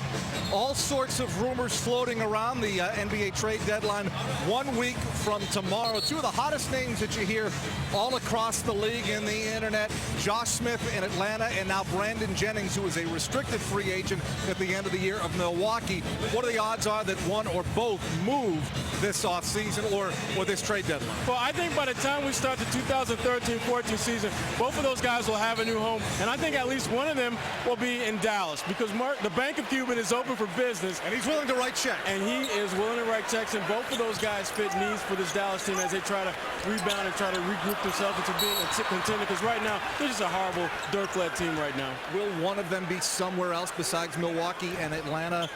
All sorts of rumors floating around the NBA trade deadline 1 week from tomorrow. Two of the hottest names that you hear all across the league and the internet. Josh Smith in Atlanta, and now Brandon Jennings, who is a restricted free agent at the end of the year of Milwaukee. What are the odds are that one or both move this offseason or this trade deadline? Well, I think by the time we start the 2013-14 season, both of those guys will have a new home, and I think at least one of them will be in Dallas, because the Bank of Cuban is open for business, and he's willing to write checks. And he is willing to write checks, and both of those guys fit needs for this Dallas team as they try to rebound and try to regroup themselves into being a contender, because right now they're just a horrible Dirk-led team right now. Will one of them be somewhere else besides Milwaukee and Atlanta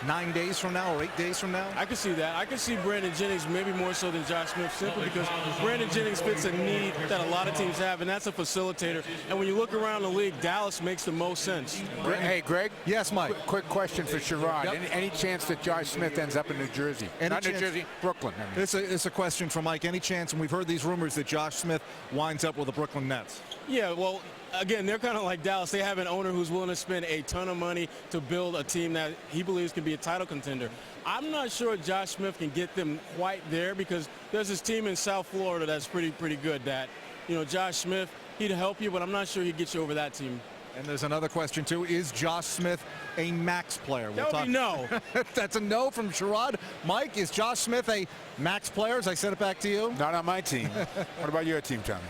9 days from now or 8 days from now? I could see that. I could see Brandon Jennings maybe more so than Josh Smith, simply because Brandon Jennings fits a need that a lot of teams have, and that's a facilitator. And when you look around the league, Dallas makes the most sense. Hey, Greg. Yes, Mike. Quick question for Sherrod. Yep. Any chance that Josh Smith ends up in New Jersey? Not New Jersey, Brooklyn. I mean. It's a question for Mike. Any chance, and we've heard these rumors, that Josh Smith winds up with the Brooklyn Nets? Yeah, well, again, they're kind of like Dallas. They have an owner who's willing to spend a ton of money to build a team that he believes can be a title contender. I'm not sure Josh Smith can get them quite there, because there's this team in South Florida that's pretty good that, you know, Josh Smith, he'd help you, but I'm not sure he'd get you over that team. And there's another question, too. Is Josh Smith a max player? That would be no. That's a no from Sherrod. Mike, is Josh Smith a max player, as I send it back to you? Not on my team. What about your team, Tommy?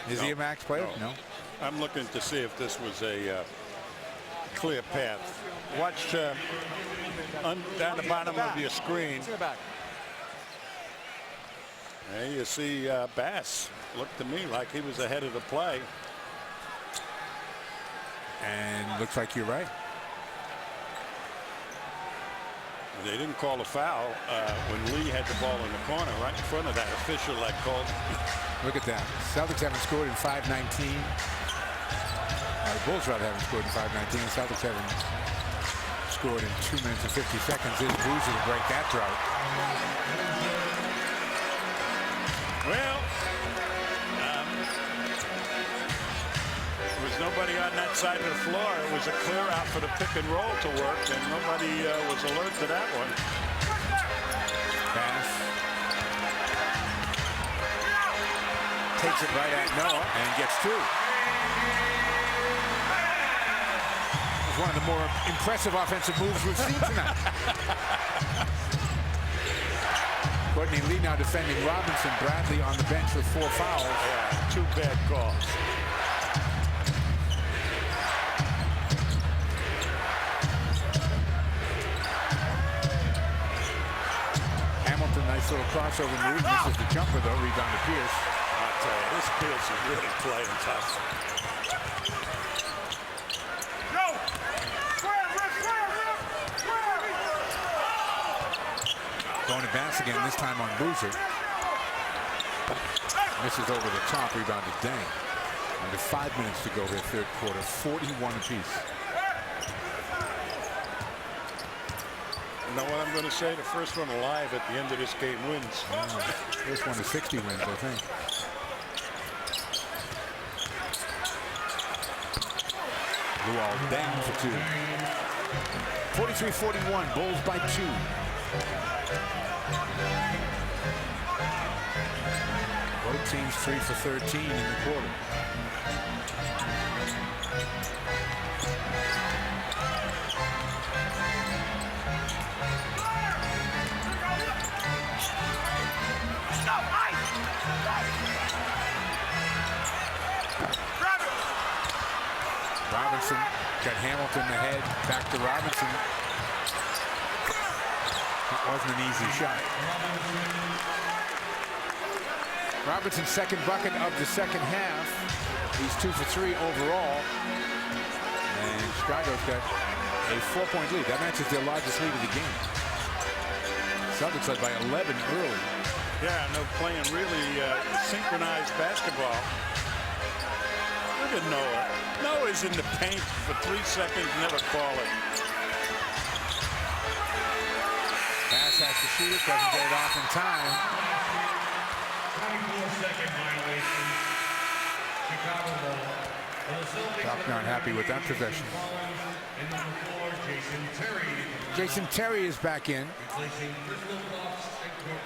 Is he a max player? No. I'm looking to see if this was a clear path. Watch down the bottom of your screen. There you see Bass. Looked to me like he was ahead of the play. And looks like you're right. They didn't call a foul when Lee had the ball in the corner right in front of that official that called. Look at that. Celtics haven't scored in 5:19. The Bulls rather haven't scored in 5:19. The Celtics haven't scored in 2 minutes and 50 seconds. His Boozer to break that drought. Well, there was nobody on that side of the floor. It was a clear out for the pick and roll to work, and nobody was alert to that one. Pass. Takes it right at Noah and gets two. It's one of the more impressive offensive moves we've seen tonight. Courtney Lee now defending Robinson. Bradley on the bench with 4 fouls. Yeah, 2 bad calls. Hamilton, nice little crossover move. Misses the jumper though. Rebound to Pierce. I'll tell you, this Pierce is really playing tough. Going to Bass again, this time on Boozer. Misses over the top, rebounded Dang. Under 5 minutes to go here, third quarter, 41 apiece. You know what I'm going to say? The first one alive at the end of this game wins. First one to 60 wins, I think. Luol Deng for 2. 43-41, Bulls by 2. Both teams 3 for 13 in the quarter. Robinson got Hamilton ahead, back to Robinson. That wasn't an easy shot. Robinson's second bucket of the second half. He's 2 for 3 overall. And Chicago's got a 4-point lead. That matches their largest lead of the game. Celtics led by 11 early. Yeah, and they're playing really synchronized basketball. Look at Noah. Noah's in the paint for 3 seconds, never call it. Bass has to shoot it, doesn't get it off in time. 24-second violation. Chicago ball. Doc not happy with that possession. And number 4, Jason Terry. Jason Terry is back in. Replacing Crystal Fox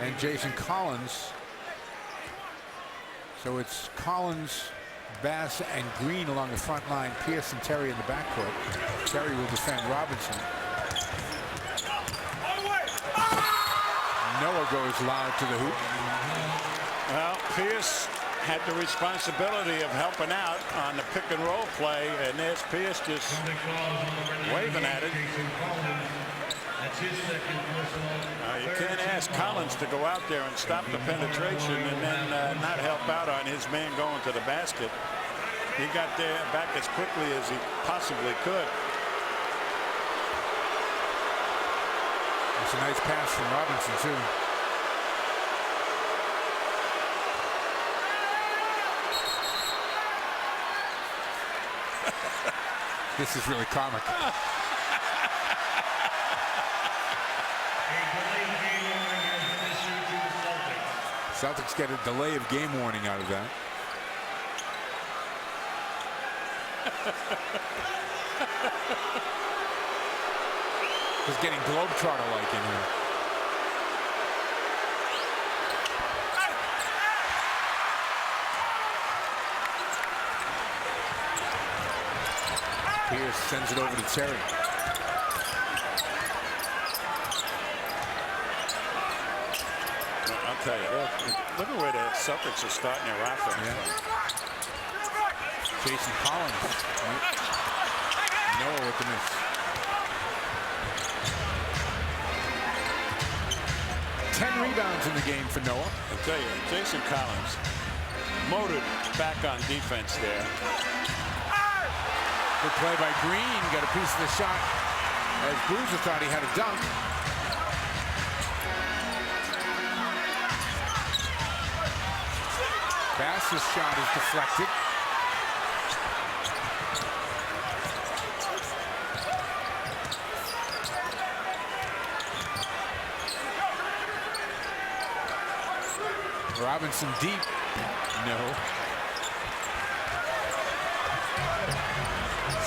And Jason Collins. So it's Collins, Bass, and Green along the front line. Pierce and Terry in the backcourt. Terry will defend Robinson. Noah goes loud to the hoop. Well, Pierce had the responsibility of helping out on the pick and roll play, and there's Pierce just waving at it. You can't ask Collins to go out there and stop the penetration and then not help out on his man going to the basket. He got there back as quickly as he possibly could. It's a nice pass from Robinson, too. This is really comic. Celtics get a delay of game warning out of that. It's getting Globetrotter-like in here. Pierce sends it over to Terry. I'll tell you, look at where the Celtics are starting their offense. Yeah. Jason Collins. Noah with the miss. Ten rebounds in the game for Noah. I'll tell you, Jason Collins motored back on defense there. Good play by Green. Got a piece of the shot as Bruiser thought he had a dunk. Bass's shot is deflected. Robinson deep. No.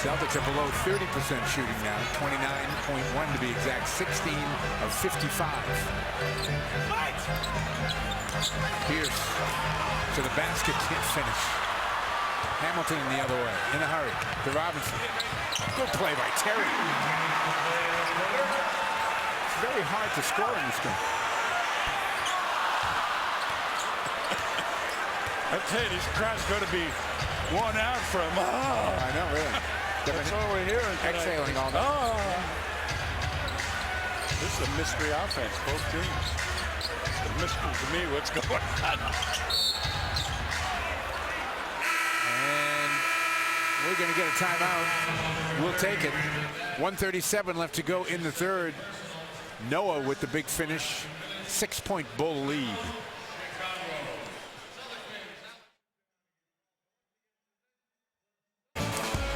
Celtics are below 30% shooting now. 29.1 to be exact. 16 of 55. Pierce to the basket, can't finish. Hamilton in the other way, in a hurry. To Robinson. Good play by Terry. It's very hard to score in this game. I tell you, these crowds going to be worn out from. Oh. I know, really. That's all we're hearing tonight. Exhaling all that. Oh. This is a mystery offense, both teams. It's a mystery to me what's going on. And we're going to get a timeout. We'll take it. 1:37 left to go in the third. Noah with the big finish. 6-point Bull lead.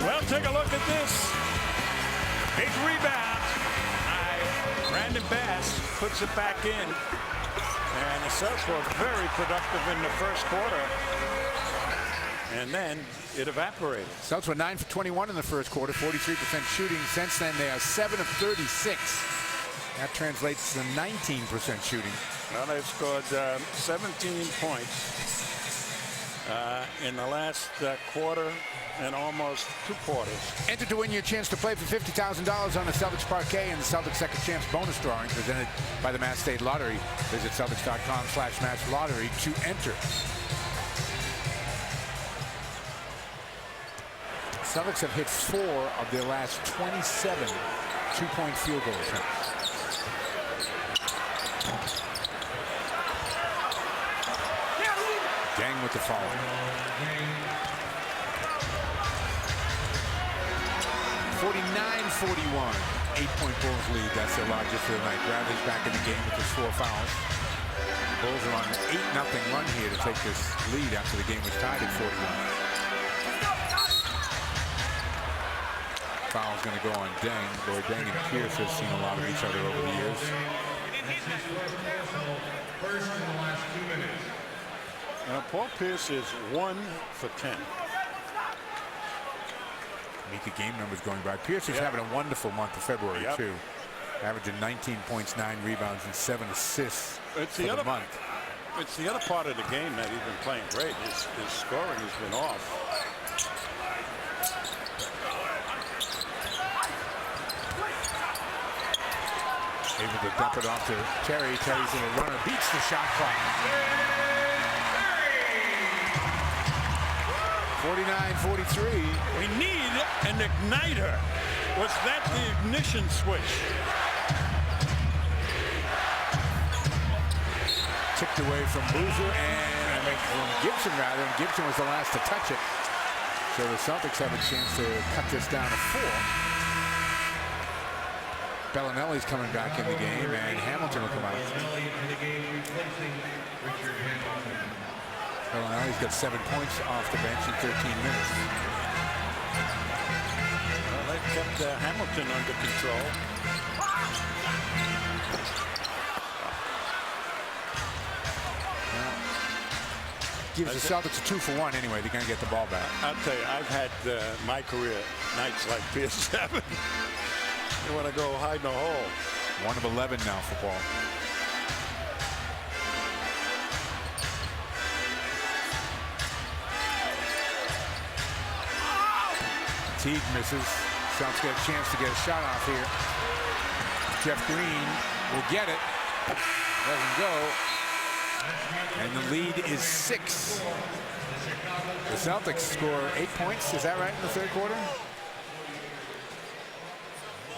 Well, take a look at this. Big rebound. Brandon Bass puts it back in. And the Celtics were very productive in the first quarter. And then it evaporated. Celtics were 9 for 21 in the first quarter, 43% shooting. Since then, they are 7 of 36. That translates to 19% shooting. Well, they've scored 17 points in the last quarter and almost 2 quarters. Enter to win your chance to play for $50,000 on the Celtics Parquet and the Celtics Second Chance bonus drawing presented by the Mass State Lottery. Visit Celtics.com/matchlottery to enter. Celtics have hit 4 of their last 27 two-point field goal attempts. Gang with the foul. 49-41. 8-point Bulls lead. That's their largest of the night. Bradley's back in the game with his 4 fouls. Bulls are on an 8-0 run here to take this lead after the game was tied at 41. Foul's going to go on Deng. Boy, Deng and Pierce have seen a lot of each other over the years. First in the last 2 minutes. Now, Paul Pierce is 1 for 10. Mika game numbers going by. Pierce is having a wonderful month of February, too. Averaging 19 points, 9 rebounds, and 7 assists for the month. It's the other part of the game that he's been playing great. His scoring has been off. Able to dump it off to Terry. Terry's in a runner, beats the shot clock. 49-43. We need an igniter. Was that the ignition switch? Tipped away from Boozer and from Gibson, rather. And Gibson was the last to touch it. So the Celtics have a chance to cut this down to 4. Bellinelli's coming back in the game, and Hamilton will come out. Bellinelli's got 7 points off the bench in 13 minutes. Well, they've kept Hamilton under control. Gives the Celtics a 2-for-1 anyway. They're going to get the ball back. I'll tell you, I've had my career nights like this. You want to go hide in a hole. 1 of 11 now for Paul. Teague misses. Celtics get a chance to get a shot off here. Jeff Green will get it. Doesn't go. And the lead is 6. The Celtics score 8 points. Is that right in the third quarter?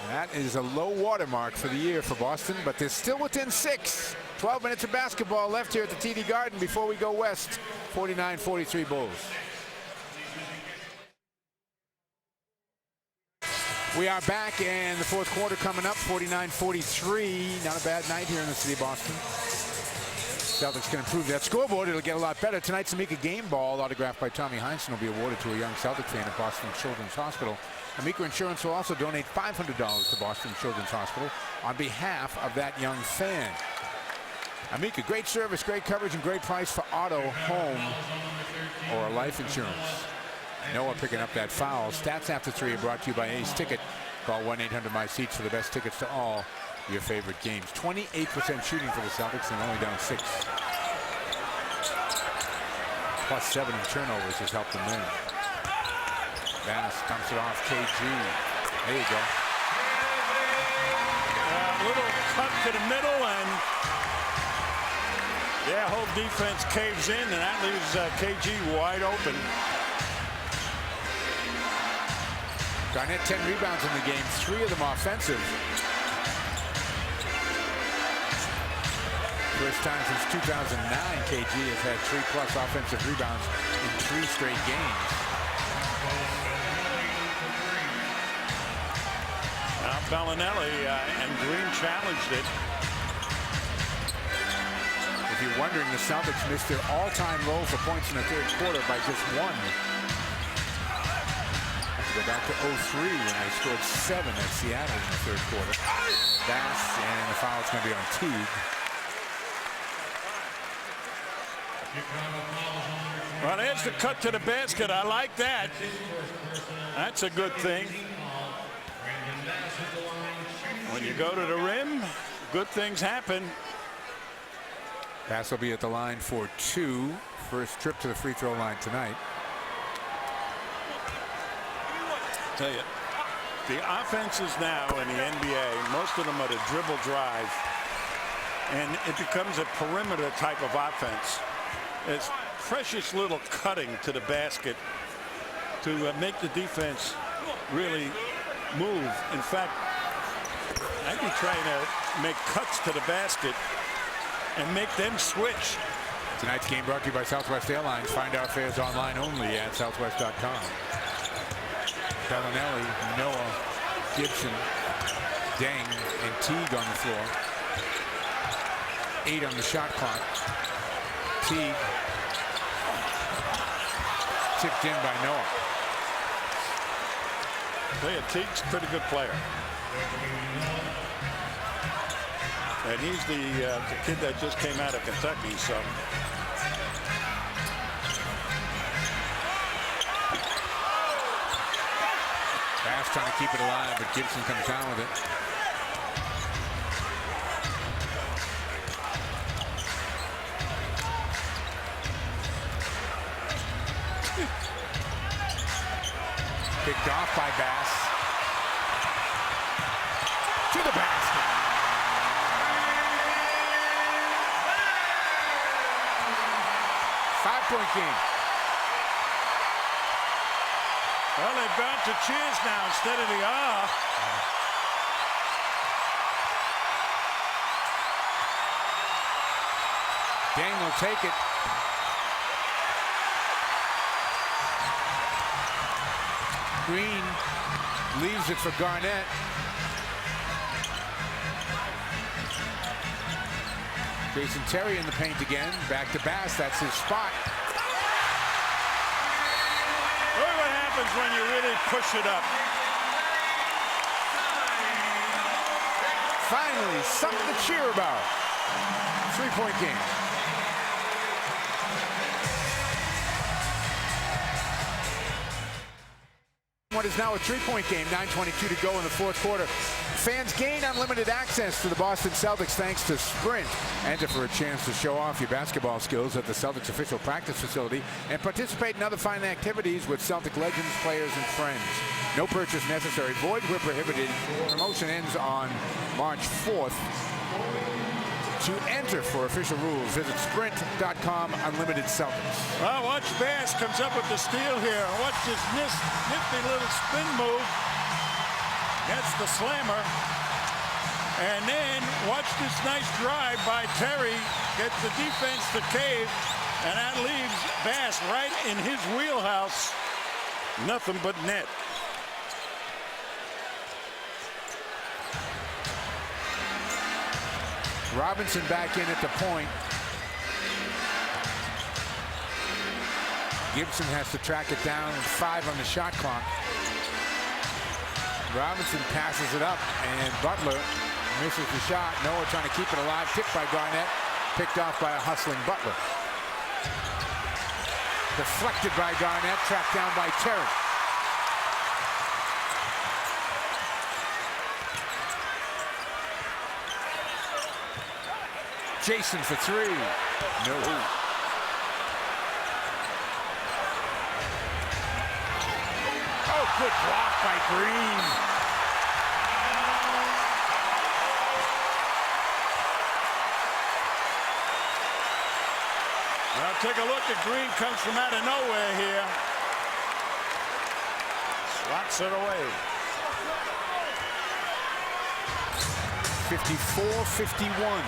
That is a low water mark for the year for Boston, but they're still within 6. 12 minutes of basketball left here at the TD Garden before we go west. 49-43 Bulls. We are back, and the fourth quarter coming up. 49-43. Not a bad night here in the city of Boston. Celtics can improve that scoreboard. It'll get a lot better. Tonight's Amica game ball, autographed by Tommy Heinsohn, will be awarded to a young Celtic fan at Boston Children's Hospital. Amica Insurance will also donate $500 to Boston Children's Hospital on behalf of that young fan. Amica, great service, great coverage, and great price for auto, home, or life insurance. Noah picking up that foul. Stats after 3 are brought to you by Ace Ticket. Call 1-800-MY-SEATS for the best tickets to all your favorite games. 28% shooting for the Celtics and only down 6. Plus 7 in turnovers has helped them win. Bass dumps it off KG. There you go. A little cut to the middle, and yeah, whole defense caves in, and that leaves KG wide open. Garnett 10 rebounds in the game, 3 of them offensive. First time since 2009, KG has had 3+ offensive rebounds in 3 straight games. Now Bellinelli and Green challenged it. If you're wondering, the Celtics missed their all-time low for points in the third quarter by just 1. Have to go back to 03 when they scored 7 at Seattle in the third quarter. Bass, and the foul is going to be on Teague. Well, there's the cut to the basket. I like that. That's a good thing. When you go to the rim, good things happen. Bass will be at the line for 2. First trip to the free throw line tonight. Tell you, the offenses now in the NBA, most of them are the dribble drive, and it becomes a perimeter type of offense. It's precious little cutting to the basket to make the defense really move. In fact, I'd be trying to make cuts to the basket and make them switch. Tonight's game brought to you by Southwest Airlines. Find our fares online only at southwest.com. Bellinelli, Noah, Gibson, Deng, and Teague on the floor. 8 on the shot clock. Teague tipped in by Noah. Teague's a pretty good player. And he's the kid that just came out of Kentucky, so. Bass trying to keep it alive, but Gibson comes down with it. Picked off by Bass. To the basket. Five-point game. Well, they've gone to cheers now instead of the ah. Deng will take it. Green leaves it for Garnett. Jason Terry in the paint again. Back to Bass. That's his spot. Look what happens when you really push it up. Finally, something to cheer about. 3-point game. What is now a 3-point game, 9:22 to go in the fourth quarter. Fans gain unlimited access to the Boston Celtics thanks to Sprint. Enter for a chance to show off your basketball skills at the Celtics official practice facility and participate in other fun activities with Celtic legends, players, and friends. No purchase necessary. Void where prohibited. Promotion ends on March 4th. To enter for official rules, visit sprint.com unlimited Celtics. Well, watch Bass comes up with the steal here. Watch this nifty little spin move. That's the slammer. And then watch this nice drive by Terry. Gets the defense to cave. And that leaves Bass right in his wheelhouse. Nothing but net. Robinson back in at the point. Gibson has to track it down. 5 on the shot clock. Robinson passes it up, and Butler misses the shot. Noah trying to keep it alive. Kicked by Garnett. Picked off by a hustling Butler. Deflected by Garnett. Tracked down by Terry. Jason for 3. No. Oh, good block by Green. Now take a look at Green. Comes from out of nowhere here. Swats it away. 54-51.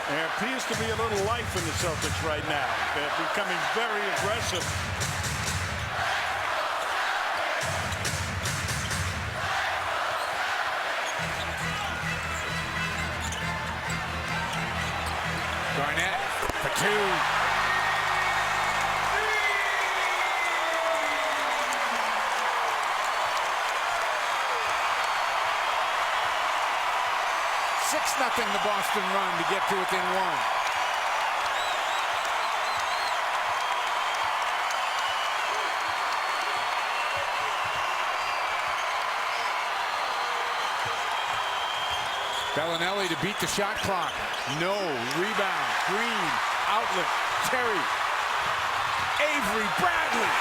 There appears to be a little life in the Celtics right now. They're becoming very aggressive. Garnett for 2. Nothing the Boston run to get to within 1. Bellinelli to beat the shot clock. No. Rebound. Green. Outlet. Terry. Avery Bradley.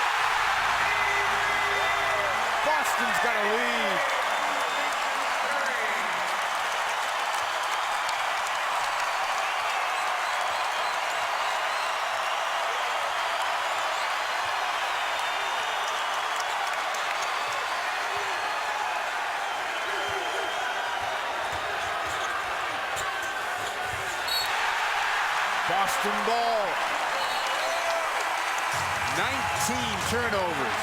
Boston's got a lead. Boston ball. 19 turnovers.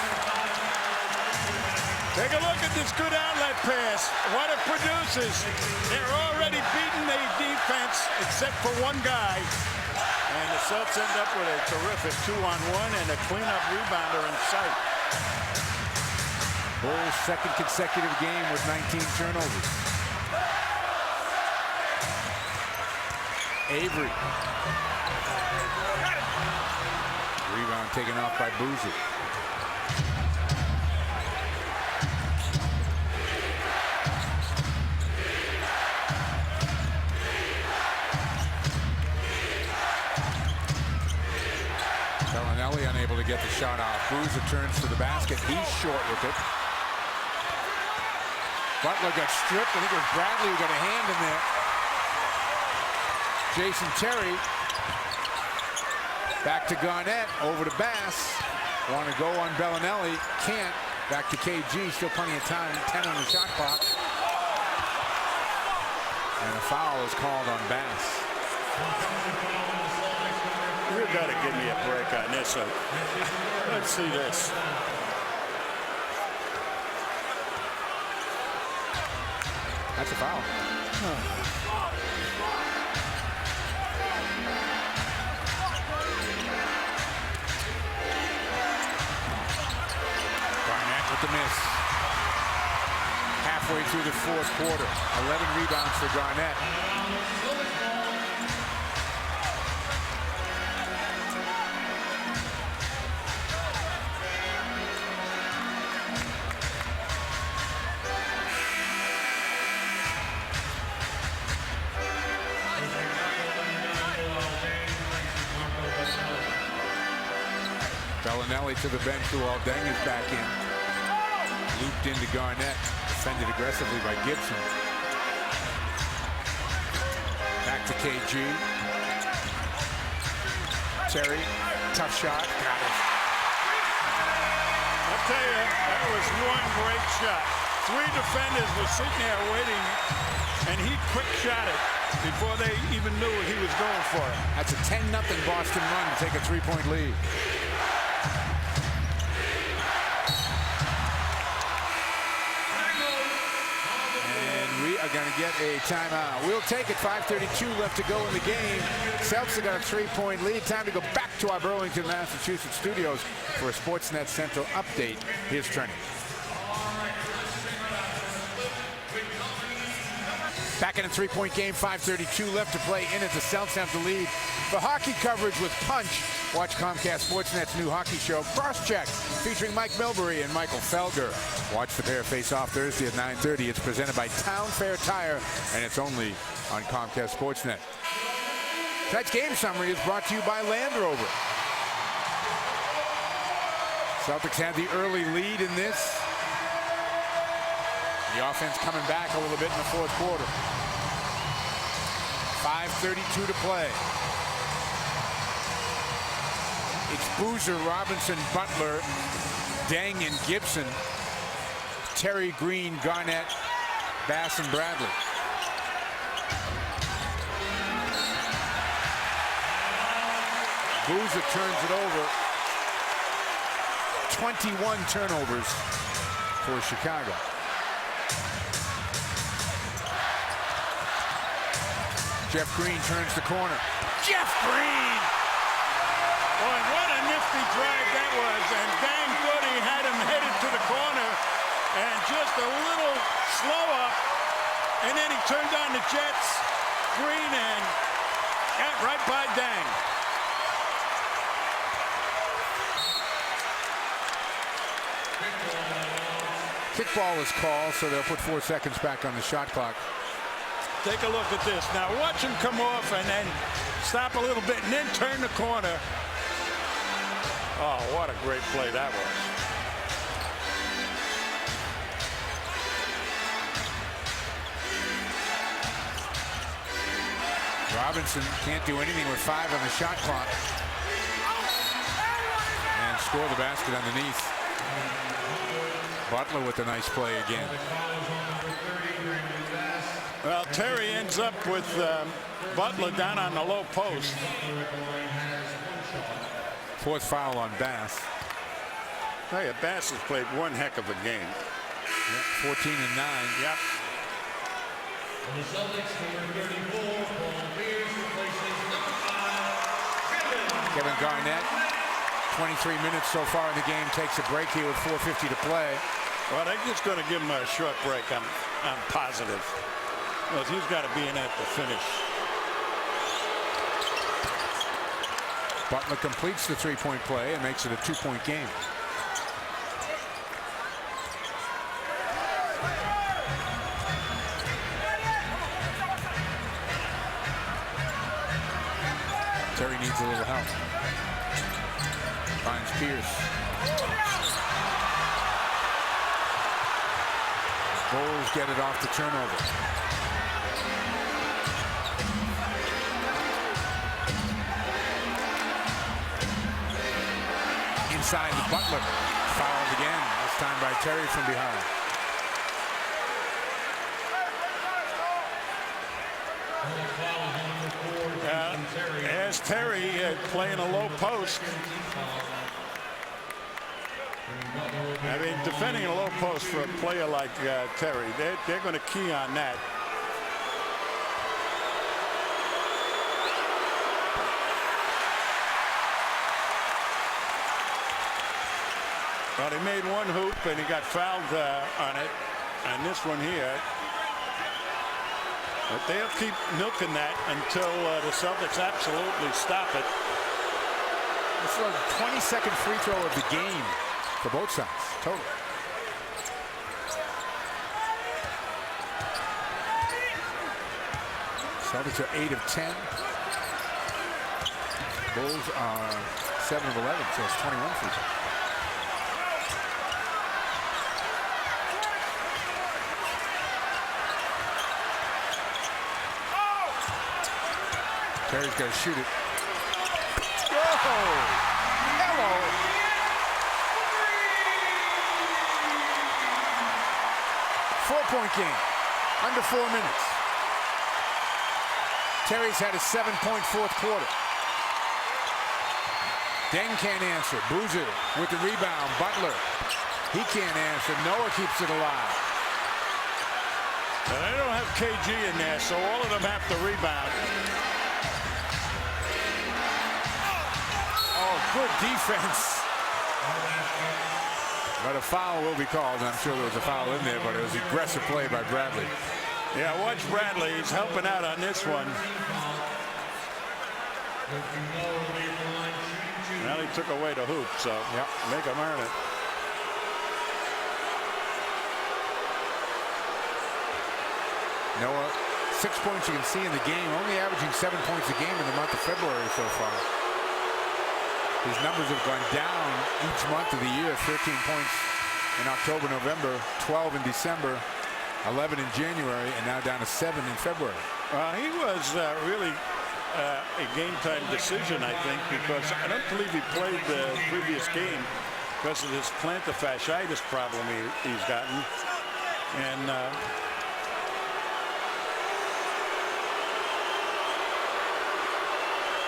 Take a look at this good outlet pass. What it produces. They're already beating the defense except for one guy. And the Celtics end up with a terrific 2-on-1 and a cleanup rebounder in sight. Bulls' second consecutive game with 19 turnovers. Avery. Rebound taken off by Boozer. Bellinelli unable to get the shot off. Boozer turns to the basket. He's short with it. Butler got stripped. I think it was Bradley who got a hand in there. Jason Terry back to Garnett, over to Bass. Want to go on Bellinelli, can't. Back to KG, still plenty of time, 10 on the shot clock. And a foul is called on Bass. You got to give me a break on this. Let's see this. That's a foul. Garnett with the miss. Halfway through the fourth quarter. 11 rebounds for Garnett. Bellinelli to the bench. Aldeng is back in. Looped into Garnett. Defended aggressively by Gibson. Back to KG. Terry. Tough shot. Got it. I'll tell you, that was one great shot. 3 defenders were sitting there waiting, and he quick shot it before they even knew he was going for it. That's a 10-0 Boston run to take a 3-point lead. Are going to get a timeout. We'll take it. 5:32 left to go in the game. Celtics have got a 3-point lead. Time to go back to our Burlington, Massachusetts studios for a Sportsnet Central update. Here's Trent. Back in a 3-point game. 5:32 left to play in it. The Celtics have the lead. For hockey coverage with Punch, watch Comcast Sportsnet's new hockey show, Crosscheck, featuring Mike Milbury and Michael Felger. Watch the pair face off Thursday at 9:30. It's presented by Town Fair Tire, and it's only on Comcast Sportsnet. Tonight's game summary is brought to you by Land Rover. Celtics had the early lead in this. The offense coming back a little bit in the fourth quarter. 5:32 to play. It's Boozer, Robinson, Butler, Deng, and Gibson. Terry, Green, Garnett, Bass, and Bradley. Boozer turns it over. 21 turnovers for Chicago. Jeff Green turns the corner. Jeff Green! Boy, what a nifty drive that was. And Dang Goody had him headed to the corner. And just a little slow up. And then he turned on the Jets. Green and got right by Dang. Kickball is called, so they'll put 4 seconds back on the shot clock. Take a look at this. Now watch him come off and then stop a little bit and then turn the corner. Oh, what a great play that was. Robinson can't do anything with 5 on the shot clock. And score the basket underneath. Butler with a nice play again. Well, Terry ends up with Butler down on the low post. 4th foul on Bass. Hey, Bass has played one heck of a game. 14 and 9. Yep. The Celtics, number 34, Paul Pierce, replaces number 5, Kevin Garnett, 23 minutes so far in the game, takes a break here with 4:50 to play. Well, they're just going to give him a short break. I'm positive. Well, he's got to be in at the finish. Butler completes the 3-point play and makes it a 2-point game. Terry needs a little help. Finds Pierce. Bulls get it off the turnover. Inside to Butler. Fouled again. This time by Terry from behind. As Terry playing a low post. I mean, defending a low post for a player like Terry, they're going to key on that. Well, he made one hoop and he got fouled on it, and this one here. But they'll keep milking that until the Celtics absolutely stop it. This is the 22nd free throw of the game for both sides, total. Celtics are 8 of 10. Bulls are 7 of 11, so it's 21 free throws. Terry's got to shoot it. Oh! Hello! Four-point game. Under 4 minutes. Terry's had a 7-point fourth quarter. Deng can't answer. Boozer with the rebound. Butler. He can't answer. Noah keeps it alive. Now, they don't have KG in there, so all of them have to rebound. Oh, good defense. But a foul will be called. I'm sure there was a foul in there, but it was aggressive play by Bradley. Yeah, watch Bradley. He's helping out on this one. Well, he took away the hoop, so yep. Make him earn it. Noah, 6 points you can see in the game, only averaging 7 points a game in the month of February so far. His numbers have gone down each month of the year. 13 points in October, November, 12 in December, 11 in January, and now down to 7 in February. He was really a game-time decision, I think, because I don't believe he played the previous game because of this plantar fasciitis problem he's gotten. And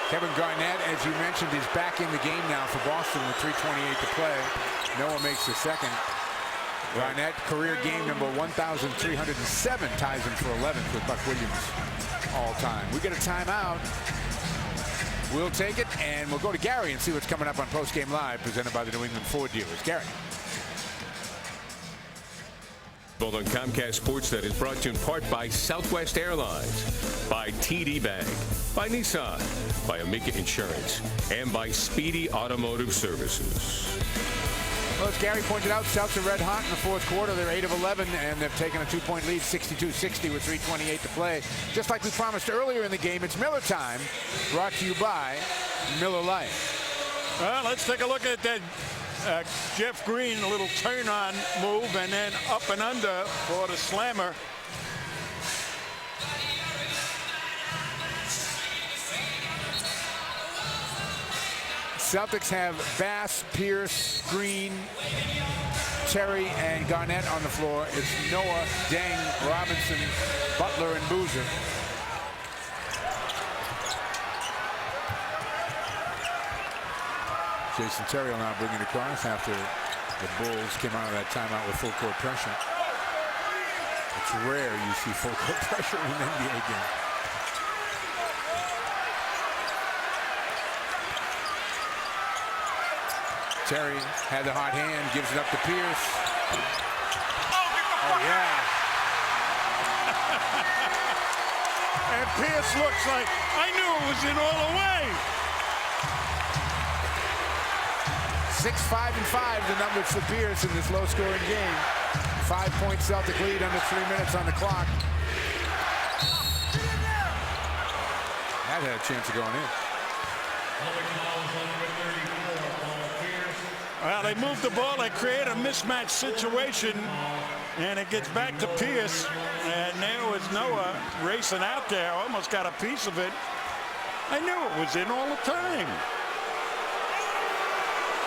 Kevin Garnett, as you mentioned, is back in the game now for Boston with 3:28 to play. Noah makes the second. Garnett, career game number 1,307, ties him for 11th with Buck Williams all time. We get a timeout. We'll take it, and we'll go to Gary and see what's coming up on Post Game Live, presented by the New England Ford dealers. Gary. Both on Comcast Sportsnet is brought to you in part by Southwest Airlines, by TD Bank, by Nissan, by Amica Insurance, and by Speedy Automotive Services. Well, as Gary pointed out, Celtics are red hot in the fourth quarter. They're 8 of 11, and they've taken a 2-point lead, 62-60 with 3:28 to play. Just like we promised earlier in the game, it's Miller time, brought to you by Miller Lite. Well, let's take a look at that Jeff Green, a little turn-on move, and then up and under for the slammer. Celtics have Bass, Pierce, Green, Terry, and Garnett on the floor. It's Noah, Deng, Robinson, Butler, and Boozer. Jason Terry will now bring it across after the Bulls came out of that timeout with full court pressure. It's rare you see full court pressure in an NBA game. Terry had the hot hand, gives it up to Pierce. Oh, yeah. And Pierce looks like, I knew it was in all the way. 6, 5, and 5, the numbers for Pierce in this low-scoring game. 5-point Celtic lead under 3 minutes on the clock. That had a chance of going in. Well, they move the ball, they create a mismatch situation, and it gets back to Pierce, and there was Noah racing out there, almost got a piece of it. I knew it was in all the time.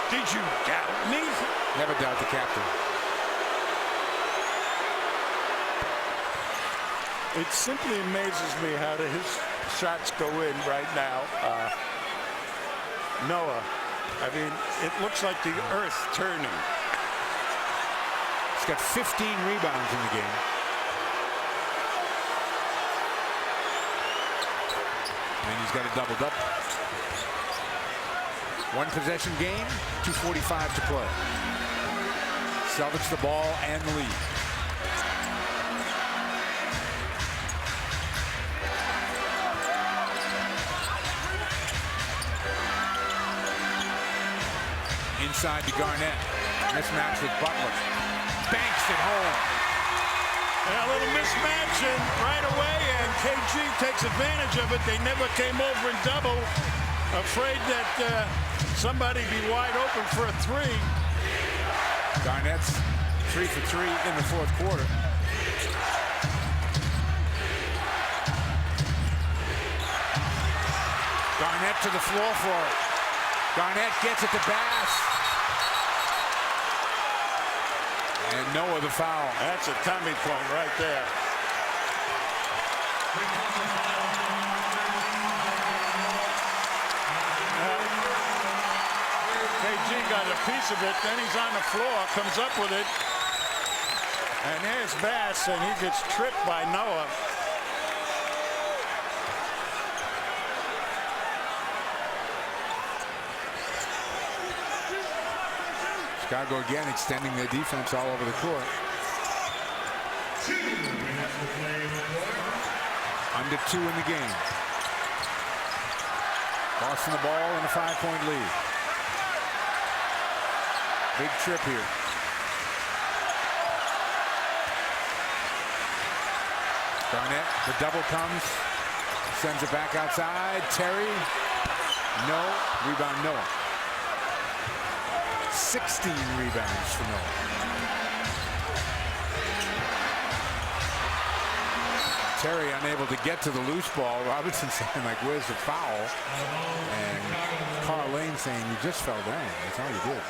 Did you doubt me? Never doubt the captain. It simply amazes me how his shots go in right now. Noah. I mean, it looks like the earth turning. He's got 15 rebounds in the game. And he's got a double-double. 1 possession game, 2:45 to play. Celtics the ball and the lead. Inside to Garnett. Mismatch with Butler. Banks it home. A little mismatch and right away, and KG takes advantage of it. They never came over and double. Afraid that somebody be wide open for a three. Garnett's 3 for 3 in the fourth quarter. Garnett to the floor for it. Garnett gets it to Bass. And Noah the foul. That's a tummy point right there. KG got a piece of it, then he's on the floor, comes up with it. And there's Bass, and he gets tripped by Noah. Chicago again extending their defense all over the court. Under 2 in the game. Boston the ball and a 5-point lead. Big trip here. Garnett, the double comes. Sends it back outside. Terry. No. Rebound Noah. 16 rebounds for Noah. Terry unable to get to the loose ball. Robinson saying, like, where's the foul? And Carl Lane saying, you just fell down. That's all you did.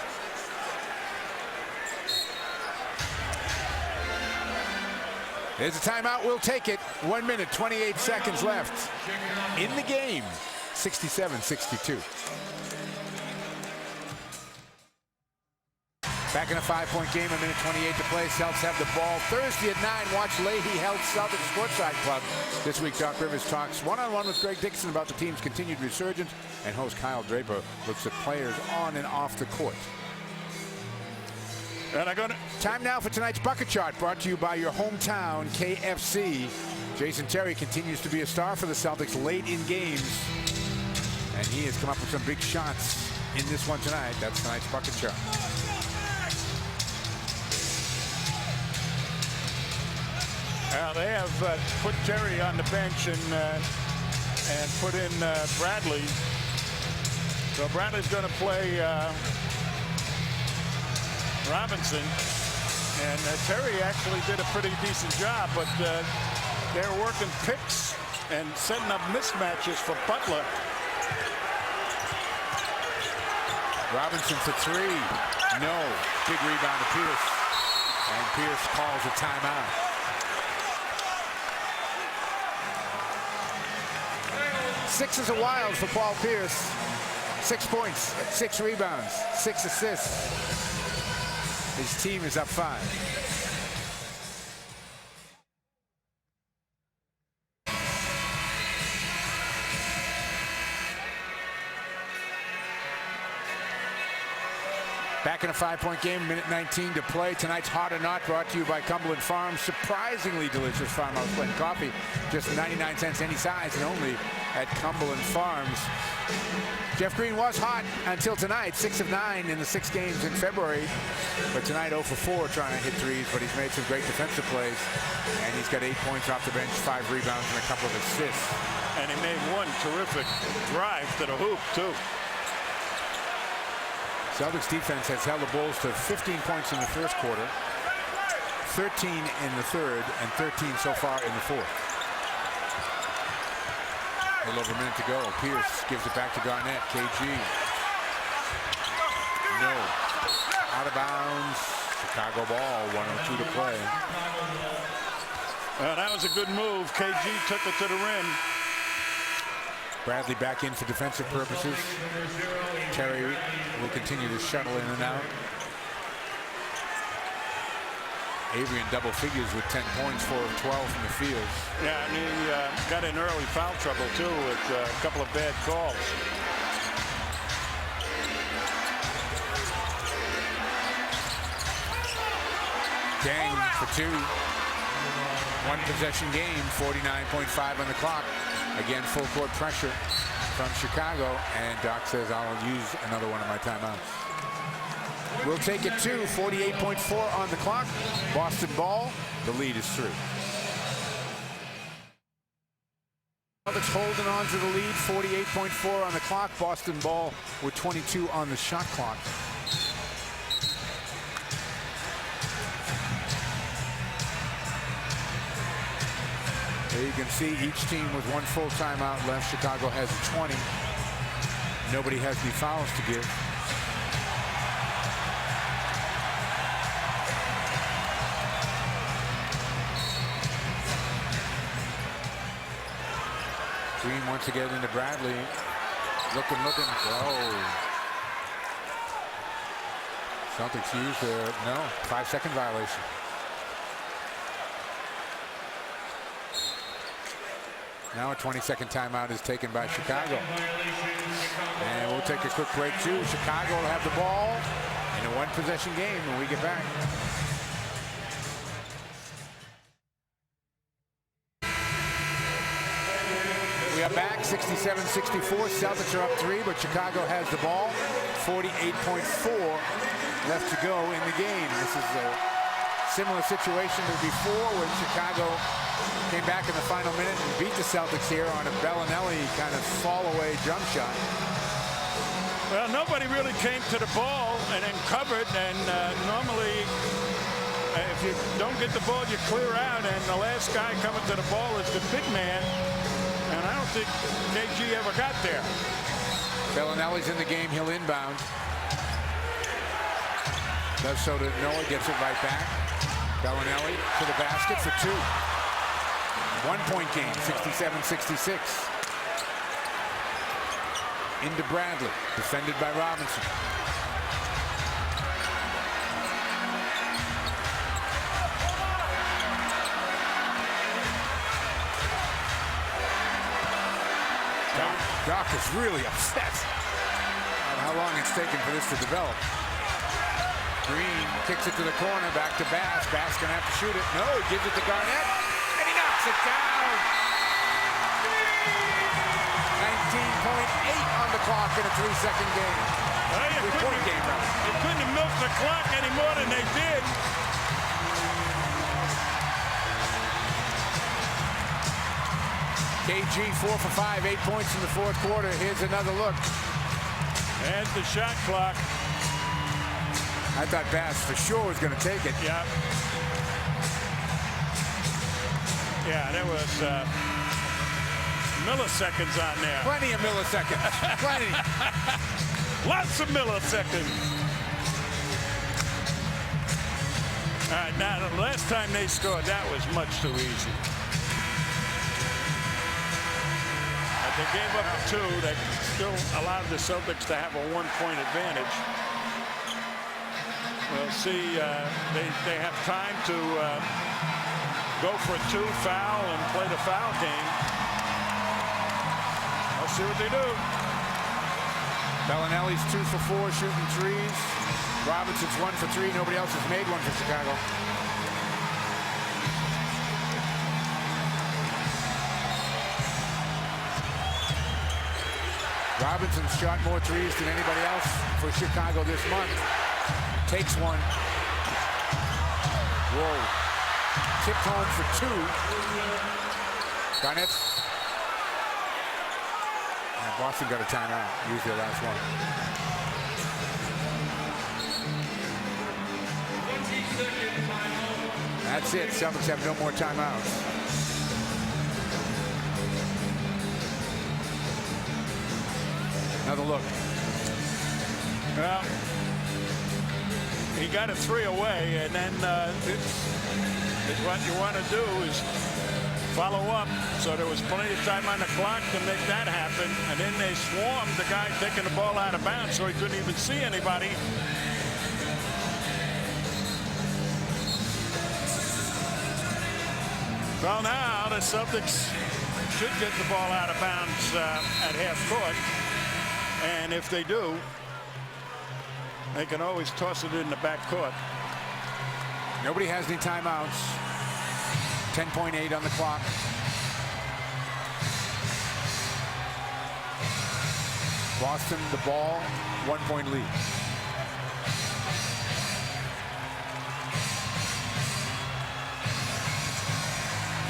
There's a timeout. We'll take it. 1 minute, 28 seconds left in the game. 67-62. Back in a 5-point game, 1 minute 28 to play. Celtics have the ball Thursday at 9. Watch Leahy Health Celtics Sportside Club. This week, Doc Rivers talks one-on-one with Greg Dixon about the team's continued resurgence, and host Kyle Draper looks at players on and off the court. And Time now for tonight's bucket chart, brought to you by your hometown KFC. Jason Terry continues to be a star for the Celtics late in games, and he has come up with some big shots in this one tonight. That's tonight's bucket chart. They have put Terry on the bench and put in Bradley. So Bradley's going to play Robinson. And Terry actually did a pretty decent job, but they're working picks and setting up mismatches for Butler. Robinson for 3. No. Big rebound to Pierce. And Pierce calls a timeout. Six is a wild for Paul Pierce. 6 points, 6 rebounds, 6 assists. His team is up 5. Back in a 5-point game, minute 19 to play. Tonight's Hot or Not brought to you by Cumberland Farms. Surprisingly delicious farmhouse blend coffee. Just 99 cents any size and only at Cumberland Farms. Jeff Green was hot until tonight. 6 of 9 in the 6 games in February. But tonight 0 for 4 trying to hit threes, but he's made some great defensive plays. And he's got 8 points off the bench, 5 rebounds, and a couple of assists. And he made one terrific drive to the hoop, too. Celtics defense has held the Bulls to 15 points in the first quarter, 13 in the third, and 13 so far in the fourth. A little over a minute to go. Pierce gives it back to Garnett. KG. No. Out of bounds. Chicago ball. 1:02 to play. That was a good move. KG took it to the rim. Bradley back in for defensive purposes. Terry will continue to shuttle in and out. Avery in double figures with 10 points, 4 of 12 from the field. Yeah, and he got in early foul trouble, too, with a couple of bad calls. Gang for two. One possession game, 49.5 on the clock. Again, full court pressure from Chicago. And Doc says, I'll use another one of my timeouts. We'll take it to 48.4 on the clock. Boston ball. The lead is 3. Celtics holding on to the lead, 48.4 on the clock. Boston ball with 22 on the shot clock. There you can see each team with one full timeout left. Chicago has 20. Nobody has any fouls to give. Green wants to get into Bradley. Looking. Oh. Celtics use their, 5-second violation. Now a 20-second timeout is taken by Chicago. And we'll take a quick break too. Chicago will have the ball in a one-possession game when we get back. We are back, 67-64. Celtics are up 3, but Chicago has the ball. 48.4 left to go in the game. This is a similar situation to before when Chicago came back in the final minute and beat the Celtics here on a Bellinelli kind of fall-away jump shot. Well, nobody really came to the ball and then covered, and normally if you don't get the ball, you clear out, and the last guy coming to the ball is the big man. And I don't think KG ever got there. Bellinelli's in the game. He'll inbound. Does so to Noah. Gets it right back. Bellinelli to the basket for 2. 1-point game, 67-66. Into Bradley. Defended by Robinson. Doc is really upset on how long it's taken for this to develop. Green kicks it to the corner, back to Bass. Bass gonna have to shoot it. No, he gives it to Garnett, and he knocks it down. 19.8 on the clock in a 3-second game. Well, Three-point game, rather. They couldn't have milked the clock any more than they did. KG 4 for 5, 8 points in the fourth quarter. Here's another look. And the shot clock. I thought Bass for sure was going to take it. Yeah. Yeah, there was milliseconds on there. Plenty of milliseconds. Plenty. Lots of milliseconds. All right, now the last time they scored, that was much too easy. They gave up 2. That still allowed the Celtics to have a 1-point advantage. We'll see. They have time to go for a 2 foul and play the foul game. I'll see what they do. Bellinelli's 2 for 4 shooting threes. Robinson's 1 for 3. Nobody else has made one for Chicago. Robinson's shot more threes than anybody else for Chicago this month. Takes one. Whoa. Tipped home for 2. Garnett. And Boston got a timeout. Use their last one. That's it. Celtics have no more timeouts. Another look. Well, he got a 3 away, and then what you want to do is follow up. So there was plenty of time on the clock to make that happen, and then they swarmed the guy taking the ball out of bounds, so he couldn't even see anybody. Well, now the Celtics should get the ball out of bounds at half court. And if they do, they can always toss it in the back court. Nobody has any timeouts. 10.8 on the clock. Boston, the ball, 1-point lead.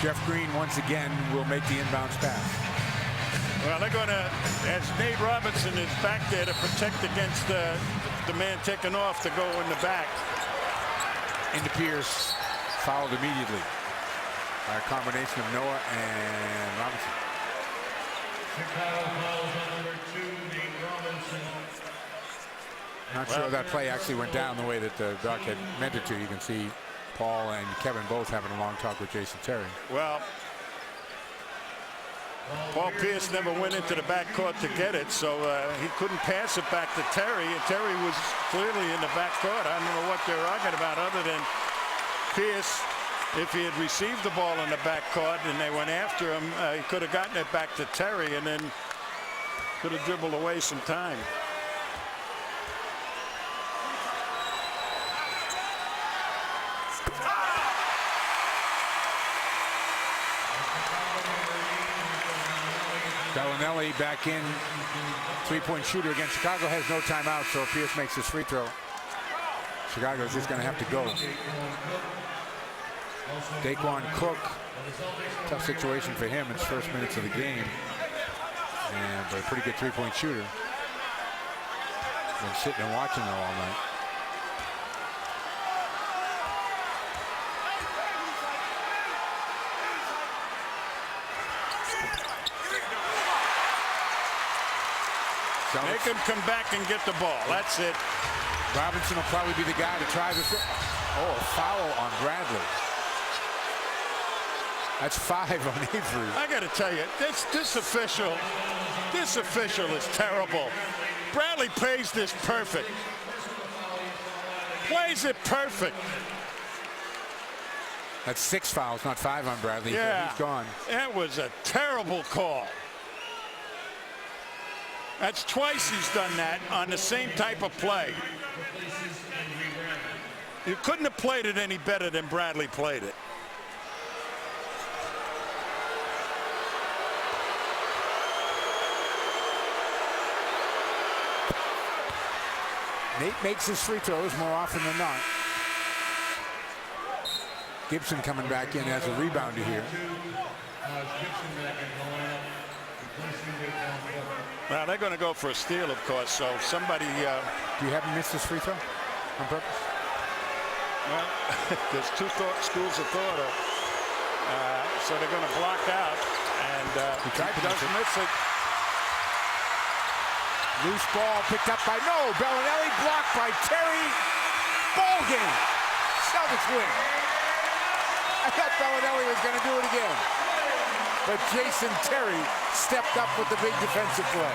Jeff Green once again will make the inbounds pass. Well, they're going to, as Nate Robinson is back there to protect against the man taking off to go in the back. Into Pierce, fouled immediately by a combination of Noah and Robinson. Chicago fouls on number 2, Nate Robinson. Not sure that play actually went down the way that Doc had meant it to. You can see Paul and Kevin both having a long talk with Jason Terry. Well, Paul Pierce never went into the backcourt to get it, so he couldn't pass it back to Terry, and Terry was clearly in the backcourt. I don't know what they're arguing about other than Pierce, if he had received the ball in the backcourt and they went after him, he could have gotten it back to Terry and then could have dribbled away some time. Bellinelli back in, three-point shooter against Chicago, has no timeout, so if Pierce makes his free throw, Chicago's just going to have to go. Daquan Cook, tough situation for him in his first minutes of the game, but a pretty good three-point shooter. Been sitting and watching though all night. Make him come back and get the ball. That's it. Robinson will probably be the guy to try this. Oh, a foul on Bradley. That's 5 on Avery. I got to tell you, this official is terrible. Bradley plays this perfect. Plays it perfect. That's 6 fouls, not 5 on Bradley. Yeah, he's gone. That was a terrible call. That's twice he's done that on the same type of play. You couldn't have played it any better than Bradley played it. Nate makes his free throws more often than not. Gibson coming back in as a rebounder here. Well, they're going to go for a steal, of course, so somebody... Do you have him miss his free throw on purpose? Well, there's two schools of thought. So they're going to block out, and he doesn't miss it. Loose ball picked up by Bellinelli, blocked by Terry. Ball game. Celtics win. I thought Bellinelli was going to do it again. But Jason Terry stepped up with the big defensive play.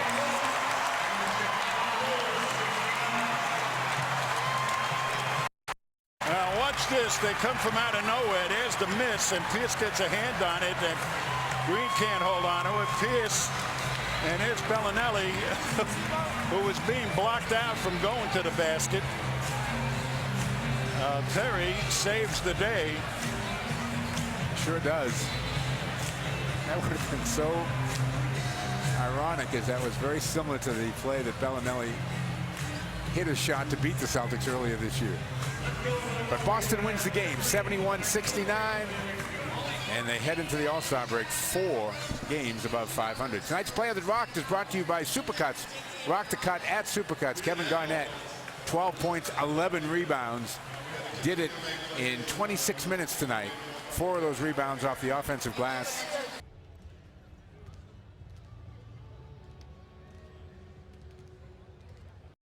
Now watch this. They come from out of nowhere. There's the miss, and Pierce gets a hand on it, and Green can't hold on to it. Pierce, and here's Bellinelli, who was being blocked out from going to the basket. Terry saves the day. Sure does. That would have been so ironic, as that was very similar to the play that Bellinelli hit a shot to beat the Celtics earlier this year. But Boston wins the game 71-69, and they head into the All-Star break 4 games above 500. Tonight's Play of the Rock is brought to you by Supercuts. Rock to cut at Supercuts. Kevin Garnett, 12 points, 11 rebounds. Did it in 26 minutes tonight. 4 of those rebounds off the offensive glass.